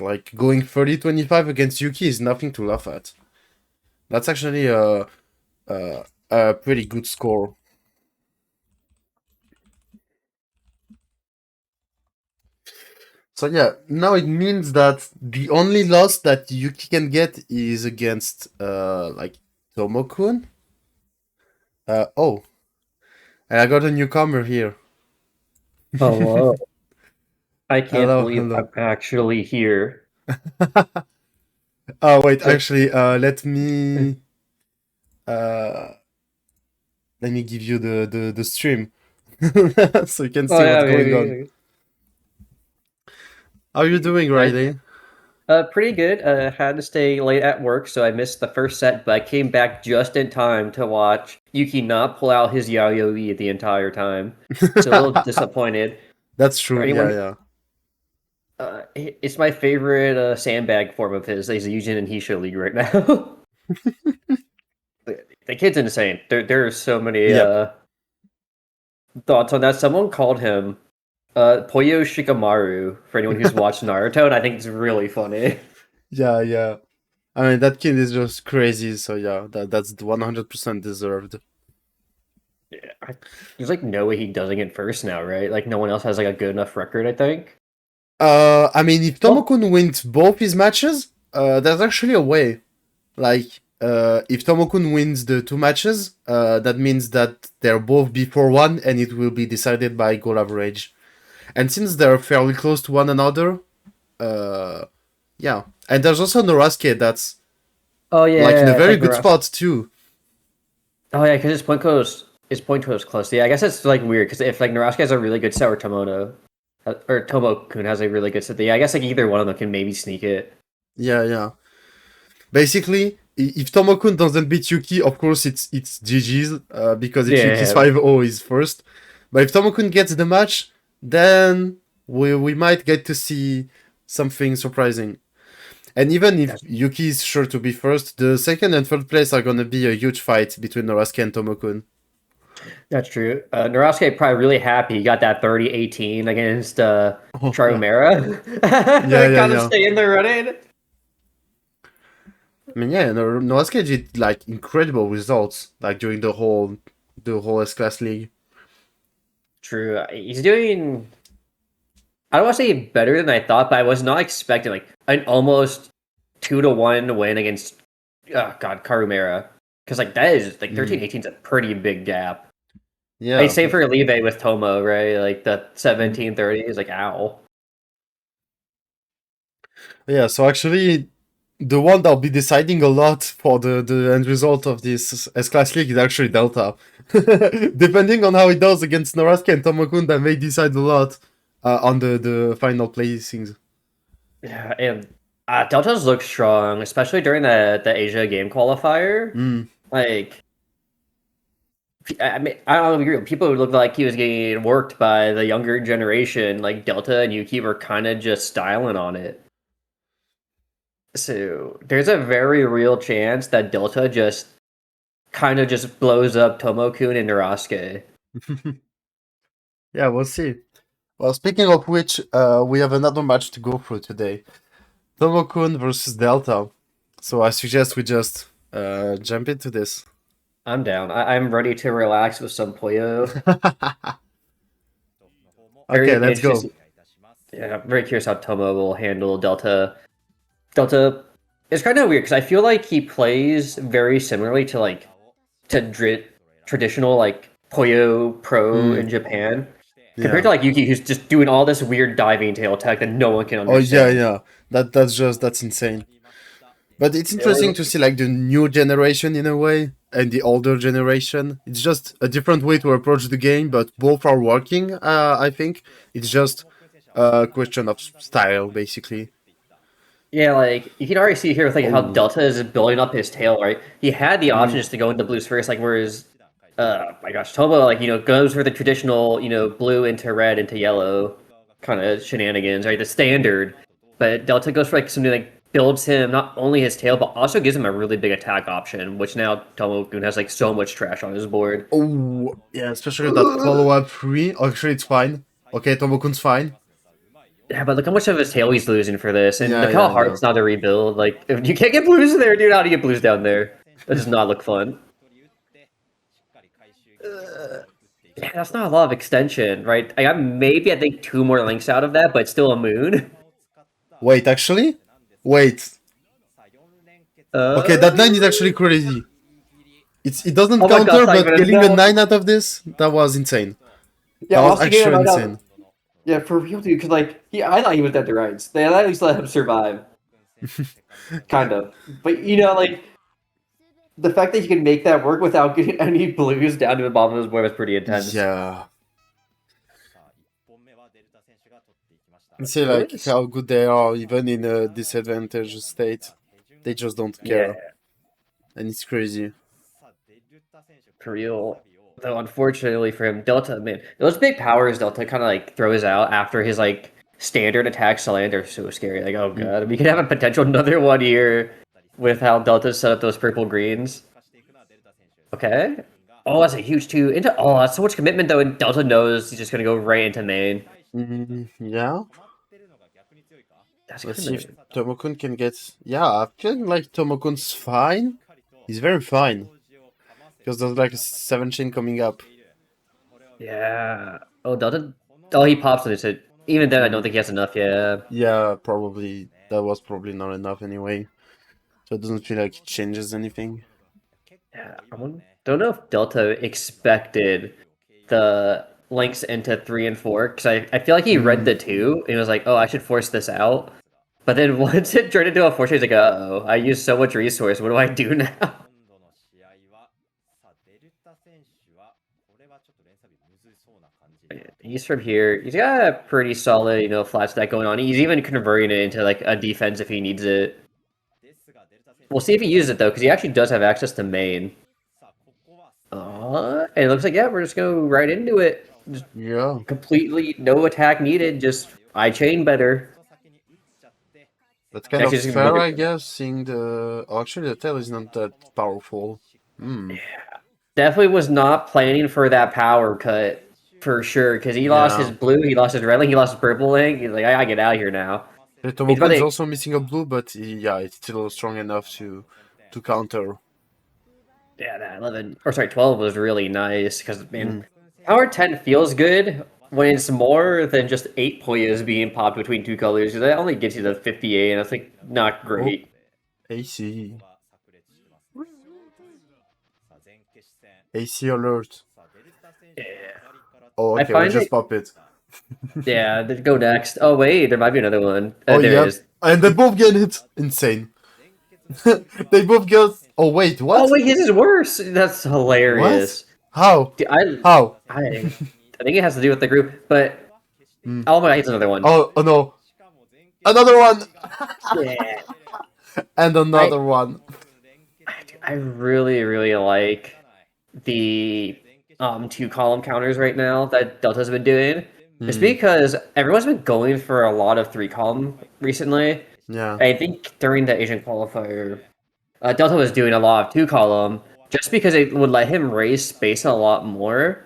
Like going 30-25 against Yuki is nothing to laugh at. That's actually a pretty good score. So yeah, now it means that the only loss that Yuki can get is against like Tomo-kun. Oh, and I got a newcomer here. Hello. I can't Hello, believe I'm hello. actually here. Oh wait, So, actually, uh let me give you the stream so you can oh see what's yeah, going on. maybe. How are you doing, Yeah, Riley? pretty good. Had to stay late at work, so I missed the first set, but I came back just in time to watch Yuki not pull out his yaoi the entire time. So a little disappointed. That's For true. Yeah, anyone, yeah. it's my favorite sandbag form of his. He's using in Hisho League right now. The kid's insane. There are so many Yep. thoughts on that. Someone called him Poyo Shikamaru for anyone who's watched Naruto, and I think it's really funny. Yeah, yeah. I mean, that kid is just crazy. So yeah, that's 100% deserved. Yeah, there's like no way he doesn't get first now, right? Like no one else has like a good enough record, I think. I mean, if Well, Tomo-kun wins both his matches, there's actually a way. Like, if Tomo-kun wins the two matches, that means that they're both before one, and it will be decided by goal average. And since they're fairly close to one another, uh, yeah. And there's also Norasuke that's oh like in a yeah, it's very like good Naras. spot too. Oh yeah, because his point close close. Yeah, I guess it's like weird because if like Naras has a really good set or Tomo-kun has a really good set, yeah, I guess like either one of them can maybe sneak it. Yeah, yeah. Basically, if Tomo-kun doesn't beat Yuki, of course it's GG's, because if Yuki's Yeah, 5-0 is first. But if Tomo-kun gets the match, then we might get to see something surprising. And even if that's Yuki is sure to be first, the second and third place are gonna be a huge fight between Norasuke and Tomo-kun. that's true. Naras probably really happy he got that 30-18 against Oh yeah, Charumera. yeah, yeah, Gotta yeah. stay in the running. I mean, yeah, Norasuke did like incredible results like during the whole S Class League. True. He's doing. I don't want to say better than I thought, but I was not expecting like an almost 2-1 win against oh god Karumera because like that is like Mm. 13-18 is a pretty big gap. I Yeah, say for Libe with Tomo, right? Like the 17-30 is like ow. yeah. So actually, the one that'll be deciding a lot for the end result of this S Class League is actually Delta. Depending on how it does against Norasuke and Tomo-kun, that may decide a lot on the final placings. Yeah, and Deltas look strong, especially during the Asia game qualifier. Mm. Like I mean, I don't agree. People looked like he was getting worked by the younger generation. Like Delta and Yuki were kind of just styling on it. So there's a very real chance that Delta just kind of just blows up Tomo-kun and Narasuke. Yeah, we'll see. Well, speaking of which, we have another match to go through today. Tomo-kun versus Delta. So I suggest we just jump into this. I'm down. I'm ready to relax with some Poyo. Very Okay, let's go. interesting. Yeah, I'm very curious how Tomo will handle Delta. Delta is kind of weird because I feel like he plays very similarly to like traditional like Poyo Pro Mm, in Japan compared yeah. to like Yuki, who's just doing all this weird diving tail tech that no one can Oh yeah, understand. yeah. That's insane. But it's Yeah, interesting to see like the new generation in a way and the older generation. It's just a different way to approach the game, but both are working. I think it's just a question of style, basically. yeah, like you can already see here with like how Oh, Delta is building up his tail, right? He had the option mm, just to go into blues first, like whereas my gosh, Tomo like goes for the traditional, blue into red into yellow kind of shenanigans, right? The standard. But Delta goes for like something like builds him not only his tail, but also gives him a really big attack option, which now Tomo-kun has like so much trash on his board. oh, yeah. Especially that follow up three. Actually, it's fine. Okay, Tomokun's fine. Yeah, but look how much of his tail he's losing for this, and Yeah, look how yeah, hard yeah. it's not to rebuild. Like, if you can't get blues there, dude, how do you get blues down there? That does not look fun. Yeah, that's not a lot of extension, right? I got maybe I think two more links out of that, but still a moon. Wait, actually? Wait. Okay, that 9 is actually crazy. It doesn't Oh my god, counter, it's not but even getting a 9 enough. out of this, that was insane. Yeah, That was also getting him actually right out. insane. Yeah, for real, dude. Because like, I thought he was dead to rights. They at least let him survive, kind of. But like the fact that he can make that work without getting any blues down to the bottom of his board was pretty intense. Yeah. You see, like, This, how good they are, even in a disadvantaged state. They just don't yeah, care. And it's crazy. for real. Though unfortunately for him, Delta, man, those big powers Delta kind of like throws out after his like standard attacks to land are so scary. Like, oh Mm. god, we could have a potential another one here with how Delta set up those purple greens. Okay. Oh, that's a huge two into. Oh, that's so much commitment though, and Delta knows he's just gonna go right into main. Yeah. That's Let's good see if move. Tomo-kun can get... Yeah, I feel like Tomo-kun's fine. He's very fine. Because there's like a 7 chain coming up. Yeah. Oh, Delta. Oh, he pops with it. Even then, I don't Mm. think he has enough. Yeah. Yeah, probably. That was probably not enough anyway. So it doesn't feel like it changes anything. Yeah. Don't know if Delta expected the links into 3 and 4 because I feel like he read Mm. the two and was like, oh, I should force this out. But then once it turned into a 4, he's like, oh, I used so much resource. What do I do now? He's from here. He's got a pretty solid, flat stack going on. He's even converting it into like a defense if he needs it. We'll see if he uses it though, because he actually does have access to main. And it looks like, yeah, we're just going right into it. Just Yeah. completely no attack needed. Just I chain better. That's kind of Actually, just look fair, at I guess, seeing the... Oh, actually, the tail is not that powerful. Hmm. definitely was not planning for that power cut for sure. Because he lost his Yeah. blue, he lost his red link, he lost his purple link. He's like, I gotta get out of here now. The He's about Tomo-kun is to also missing a blue, but yeah, it's still strong enough to counter. Yeah, that 11 or sorry, 12 was really nice because man, Mm. Power 10 feels good when it's more than just 8 Poyas being popped between two colors. That only gets you to 58, and that's like not Oh, great. AC. AC alert. Yeah. Oh, I okay, we find just it. pop it. Yeah, go next. Oh wait, there might be another one. Oh, There yep. is. And they both get it. Insane. They both get... Oh, wait, Oh what? wait, his is worse. That's What? hilarious. How? Dude, How? I think it has to do with the group, but Hmm. oh my god, here's another one. Oh no. Another one! Yeah. And I another one. I really really like the two column counters right now that Delta's been doing. Just Hmm. because everyone's been going for a lot of 3 column recently. Yeah. I think during the Asian qualifier, Delta was doing a lot of 2 column just because it would let him raise space a lot more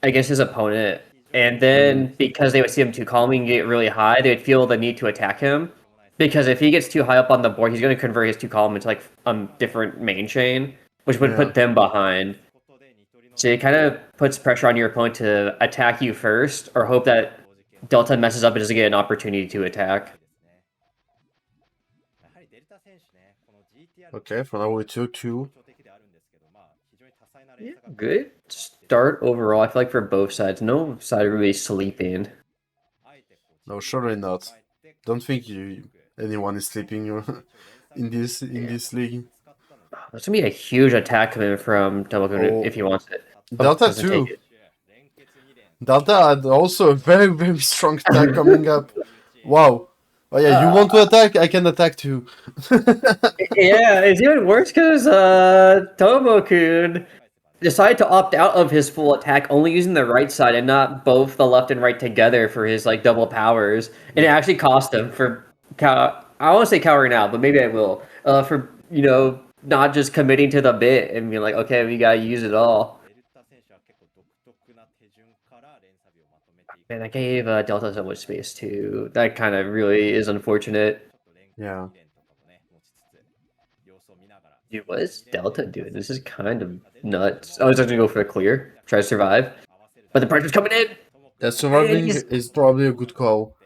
against his opponent. And Hmm. then because they would see him 2 column and get really high, they'd feel the need to attack him. Because if he gets too high up on the board, he's going to convert his 2 column into like a different main chain, which would Yeah. put them behind. So it kind of puts pressure on your opponent to attack you first, or hope that Delta messes up and doesn't get an opportunity to attack. Okay, for now we took two. Yeah, good start overall. I feel like for both sides, no side really sleeping. No, surely not. Don't think anyone is sleeping in Yeah. this league. That's gonna be a huge attack coming from Tomo-kun Oh, if he wants it. Oh, Delta doesn't take too. it. Delta had also a very, very strong attack coming up. Wow. Oh yeah, you Uh, want to attack? I can attack too. yeah, it's even worse because Tomo-kun decided to opt out of his full attack, only using the right side and not both the left and right together for his like double powers, and it actually cost him for I want to say cowering out, but maybe I will for not just committing to the bit and being like, okay, we gotta use it all. And I gave Delta so much space too. That kind of really is unfortunate. Yeah. Dude, what is Delta doing? This is kind of nuts. Oh, he's actually gonna go for a clear, try to survive. But the pressure's coming in! Yeah, And surviving he's is probably a good call.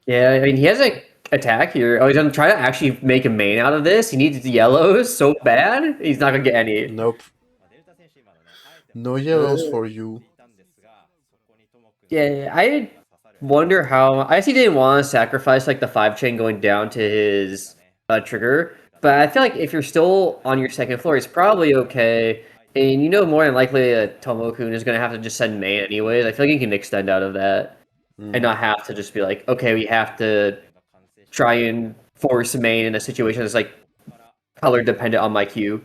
yeah, I mean he has a attack here. Oh, he's gonna try to actually make a main out of this. He needs the yellows so bad. He's not gonna get any. Nope. No yellows Uh, for you. yeah, I wonder how. I actually didn't want to sacrifice like the 5 chain going down to his trigger, but I feel like if you're still on your second floor, it's probably okay. And you know, more than likely, Tomo-kun is gonna have to just send main anyways. I feel like he can extend out of that and Mm. not have to just be like, okay, we have to try and force main in a situation that's like color dependent on my Q.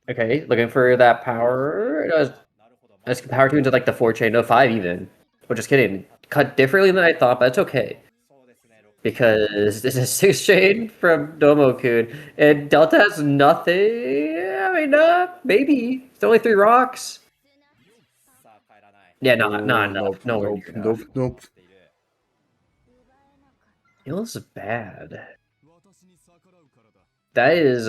Okay, looking for that power. Let's power two into like the 4 chain, no 5 even. Oh, just kidding. Cut differently than I thought, but that's okay. Because this is 6 chain from Tomo-kun, and Delta has nothing. I mean, maybe. It's only 3 rocks. Yeah, not Oh, nope, enough. Nowhere nope, near nope, enough. nope. Feels bad. That is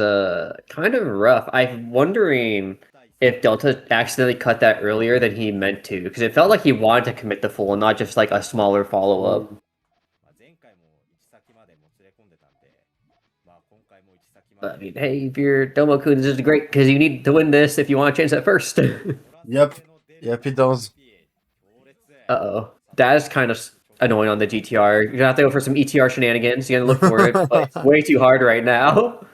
kind of rough. I'm wondering if Delta accidentally cut that earlier than he meant to, because it felt like he wanted to commit the full and not just like a smaller follow-up. Mm. But, I mean, hey, if you're Tomo-kun, this is great because you need to win this if you want to change that first. Yep, yep, it does. Uh-oh. That is kind of annoying on the GTR. You're gonna have to go for some ETR shenanigans. You're gonna look for it, but it's way too hard right now.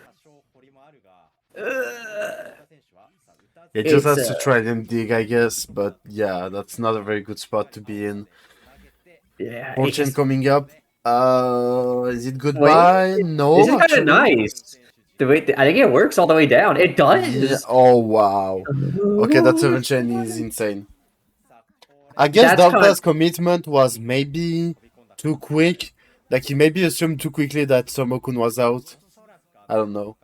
It just It's has to try and dig, I guess, but yeah, that's not a very good spot to be in. yeah, it's Fortune just coming up. Is it wait. goodbye? This No, is kind of actually. nice. The way I think it works all the way down. It Yeah. does. Oh wow. Okay, that 7 chain is insane. I guess That's kind. Delta's commitment was maybe too quick. Like he maybe assumed too quickly that Tomo-kun was out. I don't know.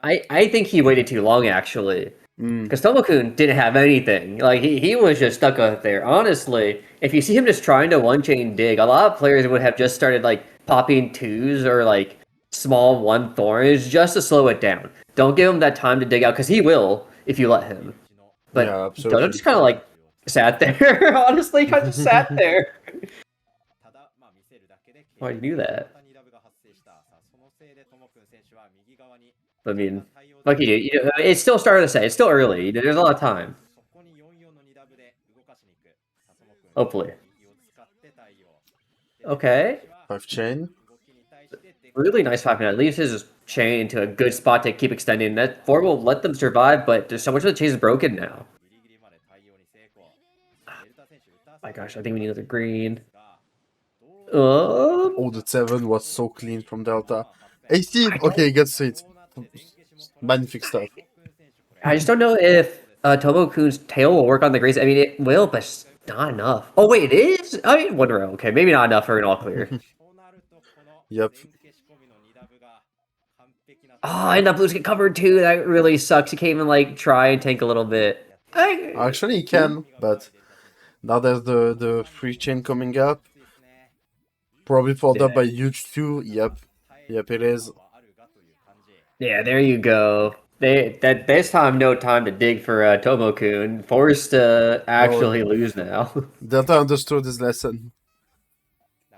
I think he waited too long actually. Mm, Because Tomo-kun didn't have anything. Like he was just stuck up there. Honestly, if you see him just trying to 1 chain dig, a lot of players would have just started like popping twos or like small 1 thorns just to slow it down. Don't give him that time to dig out because he will if you let him. yeah, But Dodo absolutely. just kind of like sat there. Honestly, kind of just sat there. Why do you do that? I mean, like it's still starting to say. It's still early. There's a lot of time. Hopefully. Okay. 5 chain. Really nice 5 minute. Leaves his chain into a good spot to keep extending. That 4 will let them survive, but there's so much of the chain is broken now. My gosh, I think we need another green. Oh, the 7 was so clean from Delta. 18. I don't. Okay, he gets it. Magnific stuff. I just don't know if Tomo-kun's tail will work on the greens. I mean, it will, but it's not enough. Oh wait, it is. I mean, one row. Okay, maybe not enough for an all clear. Yep. Oh, and the blues get covered too. That really sucks. You can't even like try and tank a little bit. Actually, he can, but now there's the free chain coming up. Probably followed up Yeah. by huge 2. Yep. Yep, it is. Yeah, there you go. That this time no time to dig for Tomo-kun. Forced to No, actually lose now. Delta understood his lesson.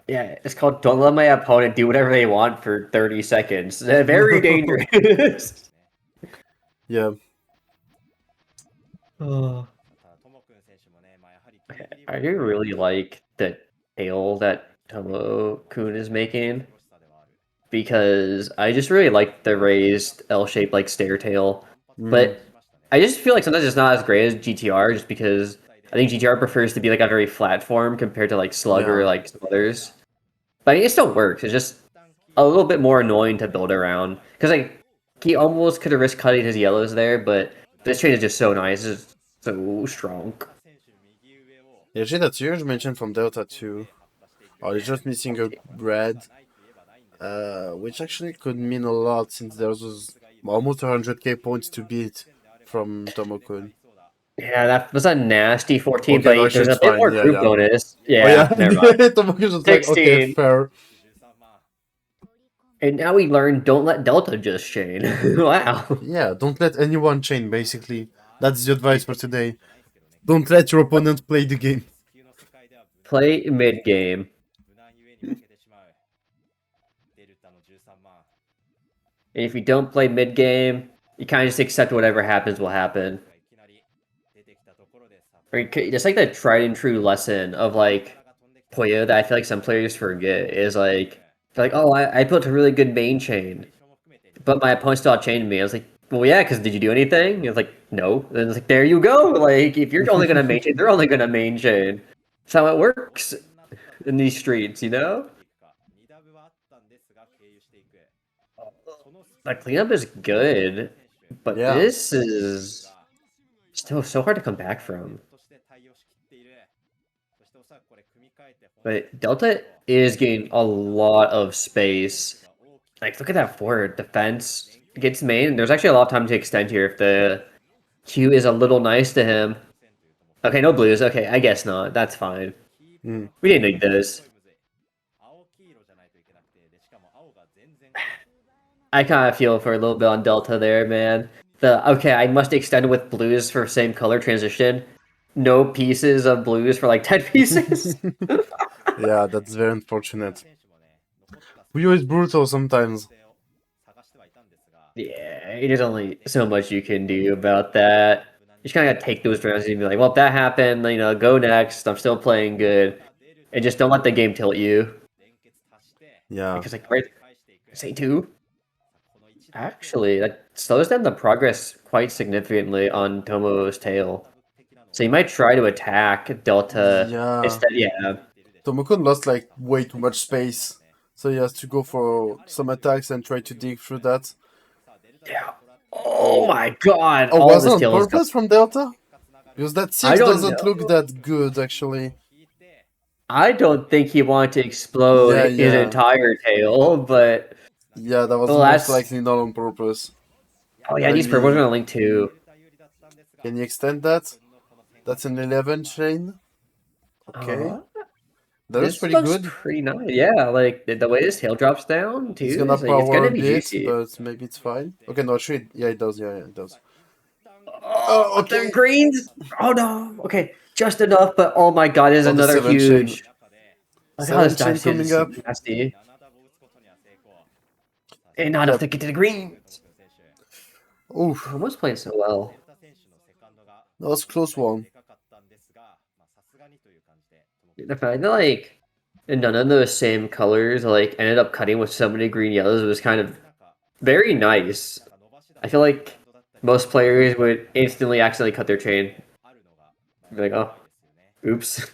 Yeah, it's called don't let my opponent do whatever they want for 30 seconds. Very dangerous. Yeah. Oh. Okay, I do really like the tail that Tomo-kun is making because I just really like the raised L-shaped like stair tail. Mm, But I just feel like sometimes it's not as great as GTR just because I think GTR prefers to be like a very flat form compared to like Slug or yeah. like some others. But I mean, it still works. It's just a little bit more annoying to build around because like he almost could have risked cutting his yellows there, but this train is just so nice. It's so strong. Yeah, actually, that's huge mention from Delta too. Oh, he's just missing a red. Which actually could mean a lot since there was almost 100k points to beat from Tomo-kun. Yeah, that was a nasty 14, Okay, no, but actually there's it's a bit fine. more Yeah, group yeah. bonus. Oh yeah, Yeah, never mind. Tomo-kun's just like, okay, 16. fair. And now we learn don't let Delta just chain. Wow. Yeah, don't let anyone chain, basically. That's the advice for today. Don't let your opponent play the game. Play mid game. And if you don't play mid game, you kind of just accept whatever happens will happen. Just like the tried and true lesson of like Poyo that I feel like some players forget is like, they're like, oh, I built a really good main chain, but my opponent still outchained me. I was like, well, yeah, because did you do anything? It's like, no. And it's like, there you go. Like, if you're only gonna main chain, they're only gonna main chain. That's how it works in these streets, you know? The cleanup is good, but Yeah. this is still so hard to come back from. But Delta is getting a lot of space. Like, look at that forward defense against main. There's actually a lot of time to extend here if the Q is a little nice to him. Okay, no blues. Okay, I guess not. That's fine. Mm. We didn't need those. I kind of feel for a little bit on Delta there, man. Okay, I must extend with blues for same color transition. No pieces of blues for like 10 pieces. Yeah, that's very unfortunate. Puyo is brutal sometimes. Yeah, there's only so much you can do about that. You just kind of gotta take those rounds and be like, well, if that happened, you know, go next. I'm still playing good. And just don't let the game tilt you. Yeah. Because, like, right, say two. Actually, that slows down the progress quite significantly on Tomo's tail. So you might try to attack Delta Yeah. instead. Yeah. Tomo-kun lost like way too much space. So he has to go for some attacks and try to dig through that. Yeah. Oh Oh. my god. Oh, All was it this on tail is gone. purpose from Delta? Because that I 6 don't doesn't know. look that good, actually. I don't think he wanted to explode Yeah, his yeah. entire tail, but Yeah, that was well, most that's. likely not on purpose. Oh yeah, these purples are Maybe. gonna link too. Can you extend that? That's an 11 chain. Okay. Uh, That is this pretty looks good. pretty nice. Yeah, like the way this tail drops down He's too gonna is like it's power a gonna be bit, juicy. but maybe it's fine. Okay, no, actually, yeah, it does. Yeah, it does. Oh, Oh, the okay. greens. Oh no. Okay, just enough. But oh my god, there's Oh, the another 7 chain. huge. Look how this 7 chain dive coming is up. nasty. And not enough Yep. to get to the green. Oof. Almost playing so well. That was a close one. The fact that like none of those same colors like ended up cutting with so many green yellows was kind of very nice. I feel like most players would instantly accidentally cut their chain. Be like, oh, oops.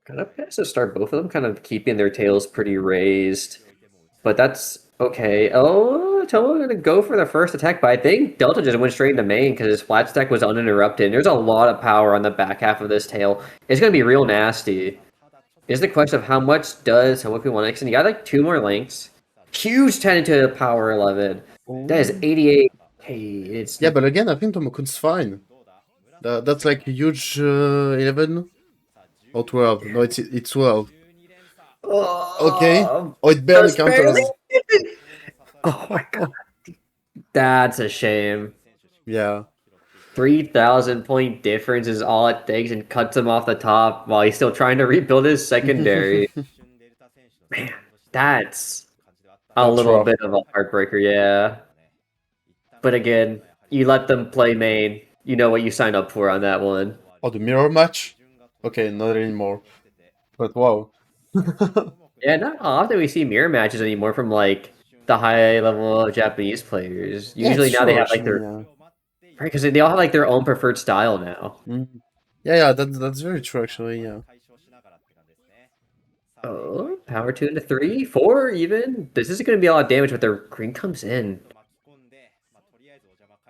Kind of has to start both of them kind of keeping their tails pretty raised. But that's okay. Oh, Tomo gonna go for the first attack, but I think Delta just went straight into main because his flat stack was uninterrupted. There's a lot of power on the back half of this tail. It's gonna be real nasty. Is the question of how much does Tomoku 1x? And you got like two more links. Huge 10 into power 11. That is Oh. 88. Hey, it's. Yeah, but again, I think Tomokun's fine. That's like a huge 11 or 12. No, it's 12. Okay. Oh, Oh, it barely just barely. counters. Oh my god. That's a shame. Yeah. 3,000 point difference is all it takes and cuts him off the top while he's still trying to rebuild his secondary. Man, that's a That's little rough. bit of a heartbreaker, yeah. But again, you let them play main. You know what you signed up for on that one. Oh, the mirror match? Okay, not anymore. But wow. Yeah, not often we see mirror matches anymore from like the high level Japanese players. Yeah, it's Usually now they true, have like actually, their yeah. right because they all have like their own preferred style now. Mhm. Yeah, yeah, that's very true, actually, yeah. Oh, power two into three, four even. This is going to be a lot of damage, but their green comes in.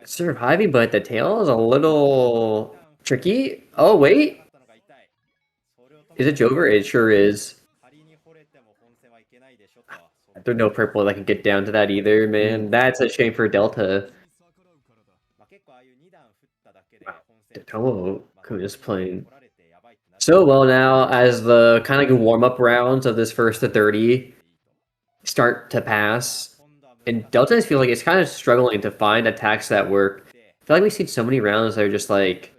Surviving, but the tail is a little tricky. Oh, wait. Is it Jover? It sure is. There's no purple that can get down to that either, man. Mm. That's a shame for Delta. Wow, Tomo-kun is playing so well now as the kind of like warm-up rounds of this first to 30 start to pass. And Delta, I feel like it's kind of struggling to find attacks that work. I feel like we've seen so many rounds that are just like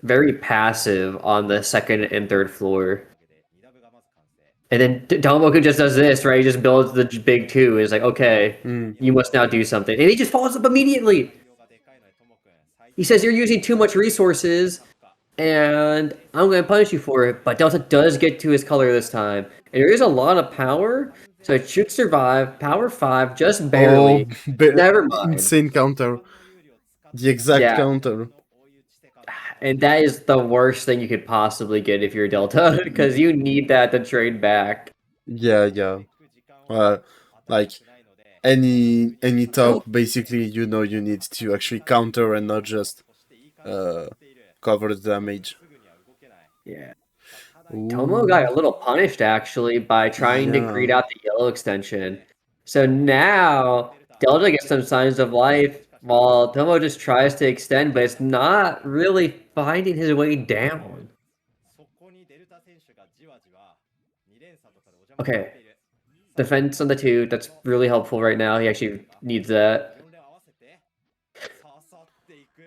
very passive on the second and third floor. And then Tomo-kun just does this, right? He just builds the big two. And it's like, okay, Mm. you must now do something. And he just follows up immediately. He says, you're using too much resources, and I'm going to punish you for it. But Delta does get to his color this time. And there is a lot of power, so it should survive. Power 5, just Oh, barely. Never mind. insane counter. The exact Yeah, counter. and that is the worst thing you could possibly get if you're Delta, because you need that to trade back. Yeah, yeah. Uh, like any top, Oh, basically, you know, you need to actually counter and not just uh cover the damage. yeah. Tomo got Ooh, a little punished actually by trying to yeah. greed out the yellow extension. So now Delta gets some signs of life while Tomo just tries to extend, but it's not really finding his way down. Okay, defense on the 2, that's really helpful right now. He actually needs that.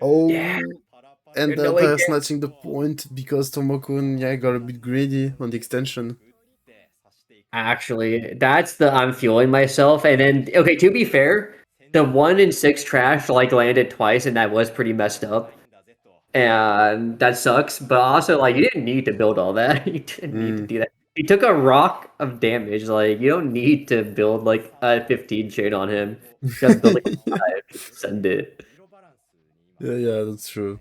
Yeah, Oh, and no way. Delta snatching the point because Tomo-kun, yeah, got a bit greedy on the extension. Actually, that's the I'm fueling myself. And then, okay, to be fair, the 1 in 6 trash like landed twice, and that was pretty messed up. And that sucks. But also, like, you didn't need to build all that. You didn't need to Mm. do that. He took a rock of damage. Like, you don't need to build like a 15 chain on him. Just build like a 5. Just send it. Yeah, yeah, that's true.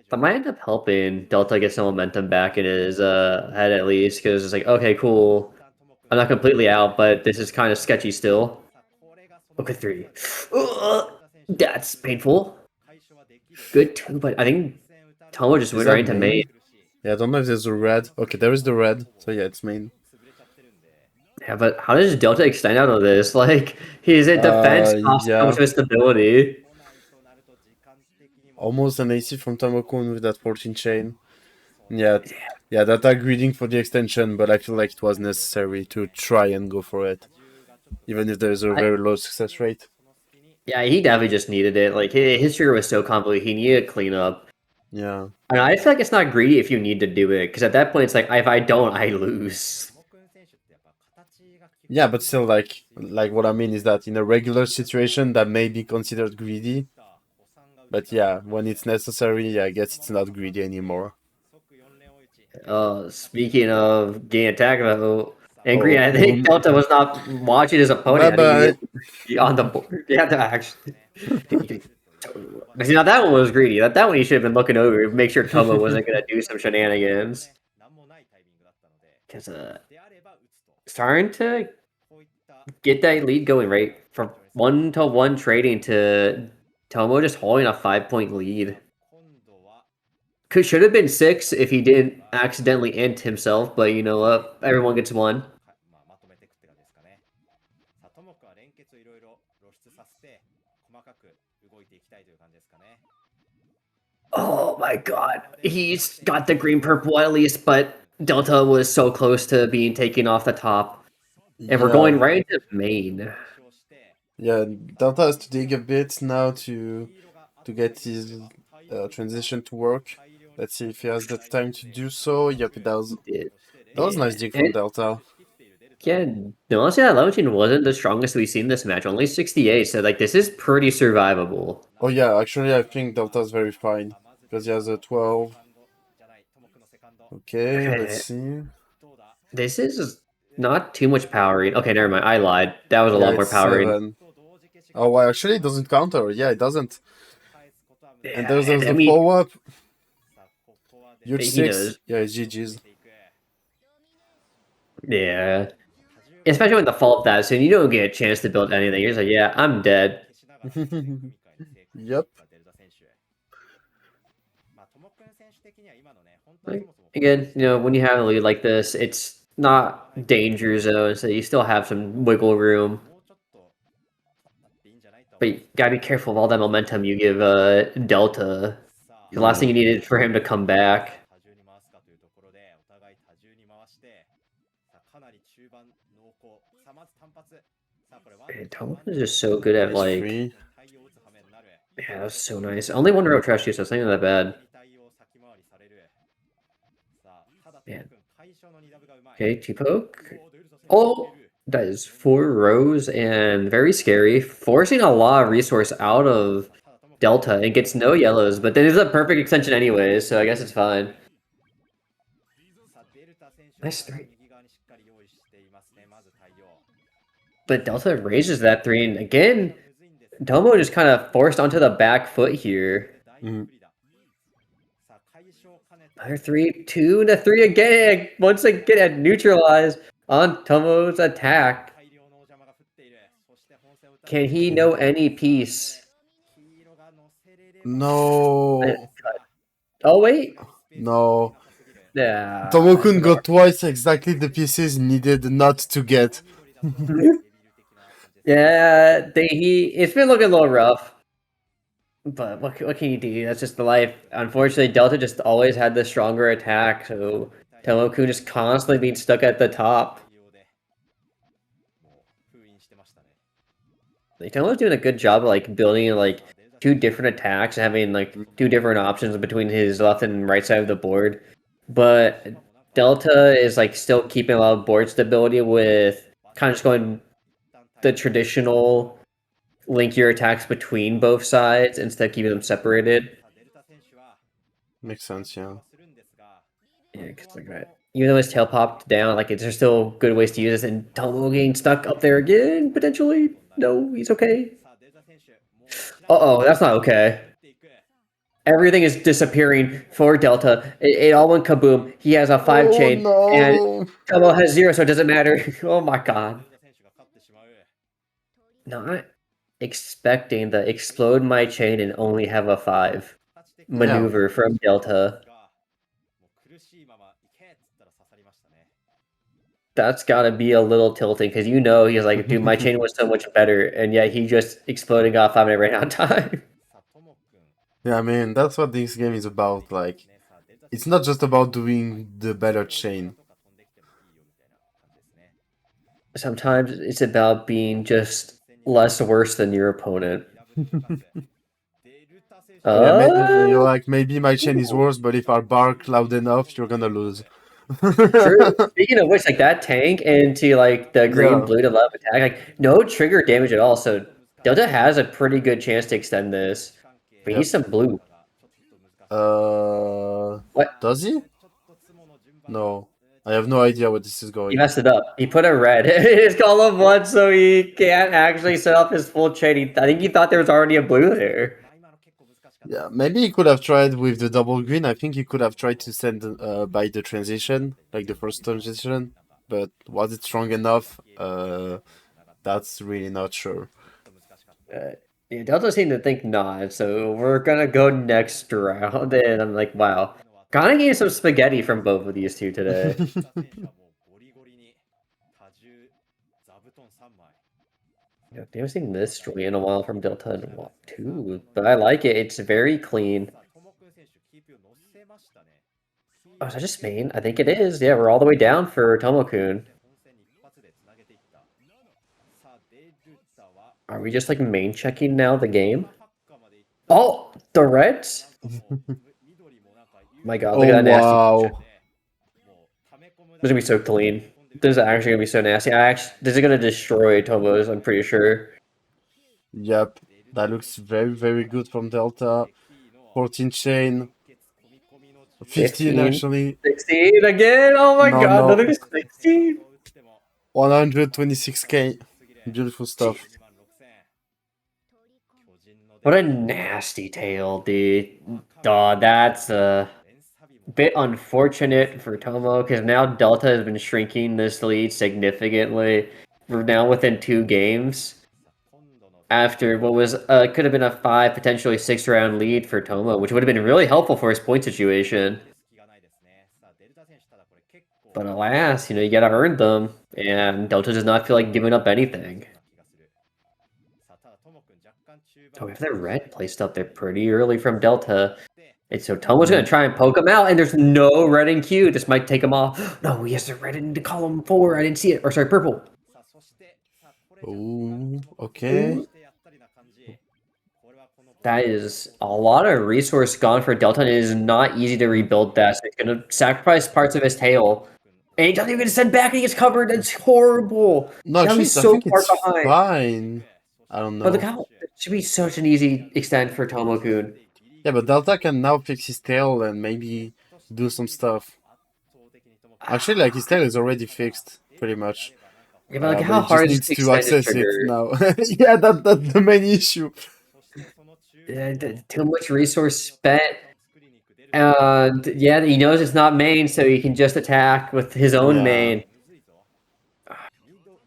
That might end up helping Delta get some momentum back in his head at least, because it's like, okay, cool. I'm not completely out, but this is kind of sketchy still. Okay, 3. That's painful. Good too, but I think Tomo just Is went right that into main. main? Yeah, I don't know if there's a red. Okay, there is the red. So yeah, it's main. Yeah, but how does Delta extend out of this? Like, he's in defense, cost so much Yeah. of his stability. Almost an AC from Tomo-kun with that 14 chain. Yeah, yeah, that are greeding for the extension, but I feel like it was necessary to try and go for it, even if there's a I, very low success rate. yeah, he definitely just needed it. Like, his trigger was so convoluted, he needed cleanup. Yeah, And I feel like it's not greedy if you need to do it, because at that point, it's like, if I don't, I lose. yeah, but still, like what I mean is that in a regular situation, that may be considered greedy. But yeah, when it's necessary, yeah, I guess it's not greedy anymore. Speaking of getting attacked, though, Angry, Oh, I think Delta was not watching his bye opponent. I think he bye. needed to be on the board. Yeah, to actually. See, now that one was greedy. That one he should have been looking over, make sure Tomo wasn't gonna do some shenanigans. Because starting to get that lead going right from 1-to-1 trading to Tomo just holding a 5-point lead. Should have been 6 if he didn't accidentally int himself, but you know what? Everyone gets 1. Oh my god. He's got the green purple at least, but Delta was so close to being taken off the top. And we're Yeah, going right into main. yeah. Delta has to dig a bit now to get his transition to work. Let's see if he has the time to do so. Yep, it does. He did. That was nice Yeah. dig from And Delta. yeah, no, honestly, that Levantine wasn't the strongest we've seen this match. Only 68, so like this is pretty survivable. Oh yeah, actually I think Delta's very fine because he has a 12. Okay, let's Okay. see. This is not too much powering. Okay, never mind. I lied. That was a Yeah, lot more it's powering. 7. Oh, well, actually it doesn't counter. Yeah, it doesn't. And Yeah, there's and I the mean, follow-up. Huge he 6. does. Yeah, it's GG's. Yeah. Especially when the fault that soon, you don't get a chance to build anything. You're just like, yeah, I'm dead. Yep. Like, again, when you have a lead like this, it's not danger zone, so you still have some wiggle room. But you gotta be careful of all that momentum you give Delta. The last thing Mm. you need is for him to come back. Man, Tomo is just so good at like, H3. yeah, that's so nice. Only one row trash use, so it's not even that bad. Man. Okay, T-poke. Oh, that is 4 rows and very scary. Forcing a lot of resource out of Delta and gets no yellows, but then it's a perfect extension anyways, so I guess it's fine. Nice 3. But Delta raises that 3, and again, Tomo just kind of forced onto the back foot here. Mm. Another 3, 2, and a 3 again. Once again, neutralized on Tomo's attack. Can he Okay. know any peace? No. Oh, wait. No. Yeah. Tomo-kun got twice exactly the pieces needed not to get. Yeah, it's been looking a little rough. But what can you do? That's just the life. Unfortunately, Delta just always had the stronger attack, so Tomo-kun just constantly being stuck at the top. Like, Tomo's doing a good job of like building like 2 different attacks, having like 2 different options between his left and right side of the board. But Delta is like still keeping a lot of board stability with kind of just going the traditional link your attacks between both sides instead of keeping them separated. Makes sense, yeah. Yeah, because like that. Even though his tail popped down, like there's still good ways to use this, and Tomo getting stuck up there again, potentially. No, he's okay. Uh-oh, that's not okay. Everything is disappearing for Delta. It all went kaboom. He has a 5 Oh chain, and no! Tomo has 0, so it doesn't matter. Oh my god. Not expecting the explode my chain and only have a 5 Yeah. maneuver from Delta. That's got to be a little tilting because he's like, dude, my chain was so much better, and yet he just exploded, got 5 and it ran out of time. Yeah, I mean, that's what this game is about. Like, it's not just about doing the better chain. Sometimes it's about being just less worse than your opponent. Oh yeah, Uh, you're like, maybe my chain is worse, but if I bark loud enough, you're gonna lose. True. Speaking of which, like that tank into like the green Yeah, blue to left attack, like no trigger damage at all. So Delta has a pretty good chance to extend this. But he's yep. some blue. Uh, What? does he? No. I have no idea where this is He going. messed it up. He put a red in his column one, so he can't actually set up his full chain. I think he thought there was already a blue there. Yeah, maybe he could have tried with the double green. I think he could have tried to send by the transition, like the first transition. But was it strong enough? That's really not sure. Yeah, Delta seemed to think not, so we're gonna go next round. And I'm like, wow. Kind of getting some spaghetti from both of these two today. Yeah, I haven't seen this story in a while from Delta and Walk 2, but I like it. It's very clean. Oh, is that just main? I think it is. Yeah, we're all the way down for Tomo-kun. Are we just like main checking now the game? Oh, the Reds? My god, look Oh at that nasty. wow. This is gonna be so clean. This is actually gonna be so nasty. This is gonna destroy Tomo's, I'm pretty sure. Yep. That looks very, very good from Delta. 14 chain. 15 15, actually. 16 again. Oh my No, god, another no. 16. 126k. Beautiful stuff. What a nasty tail, dude. Dog, that's a bit unfortunate for Tomo because now Delta has been shrinking this lead significantly. We're now within 2 games after what was could have been a 5, potentially 6 round lead for Tomo, which would have been really helpful for his point situation. But alas, you gotta earn them, and Delta does not feel like giving up anything. Oh, we have the red placed up there pretty early from Delta. And so Tomo's gonna try and poke him out, and there's no red in queue. This might take him off. No, he has the red into column 4. I didn't see it. Or sorry, purple. Oh, okay. That is a lot of resource gone for Delta, and it is not easy to rebuild that. So he's gonna sacrifice parts of his tail. And he doesn't even get sent back, and he gets covered. That's horrible. No, Now actually, he's I so think far it's behind. fine. I don't But look know. how it should be such an easy extend for Tomo-kun. Yeah, but Delta can now fix his tail and maybe do some stuff. Actually, like, his tail is already fixed, pretty much. Yeah, but like But how he just hard is it needs to to extend his access it trigger? now. Yeah, that's the main issue. Yeah, too much resource spent. And yeah, he knows it's not main, so he can just attack with his own Yeah. main.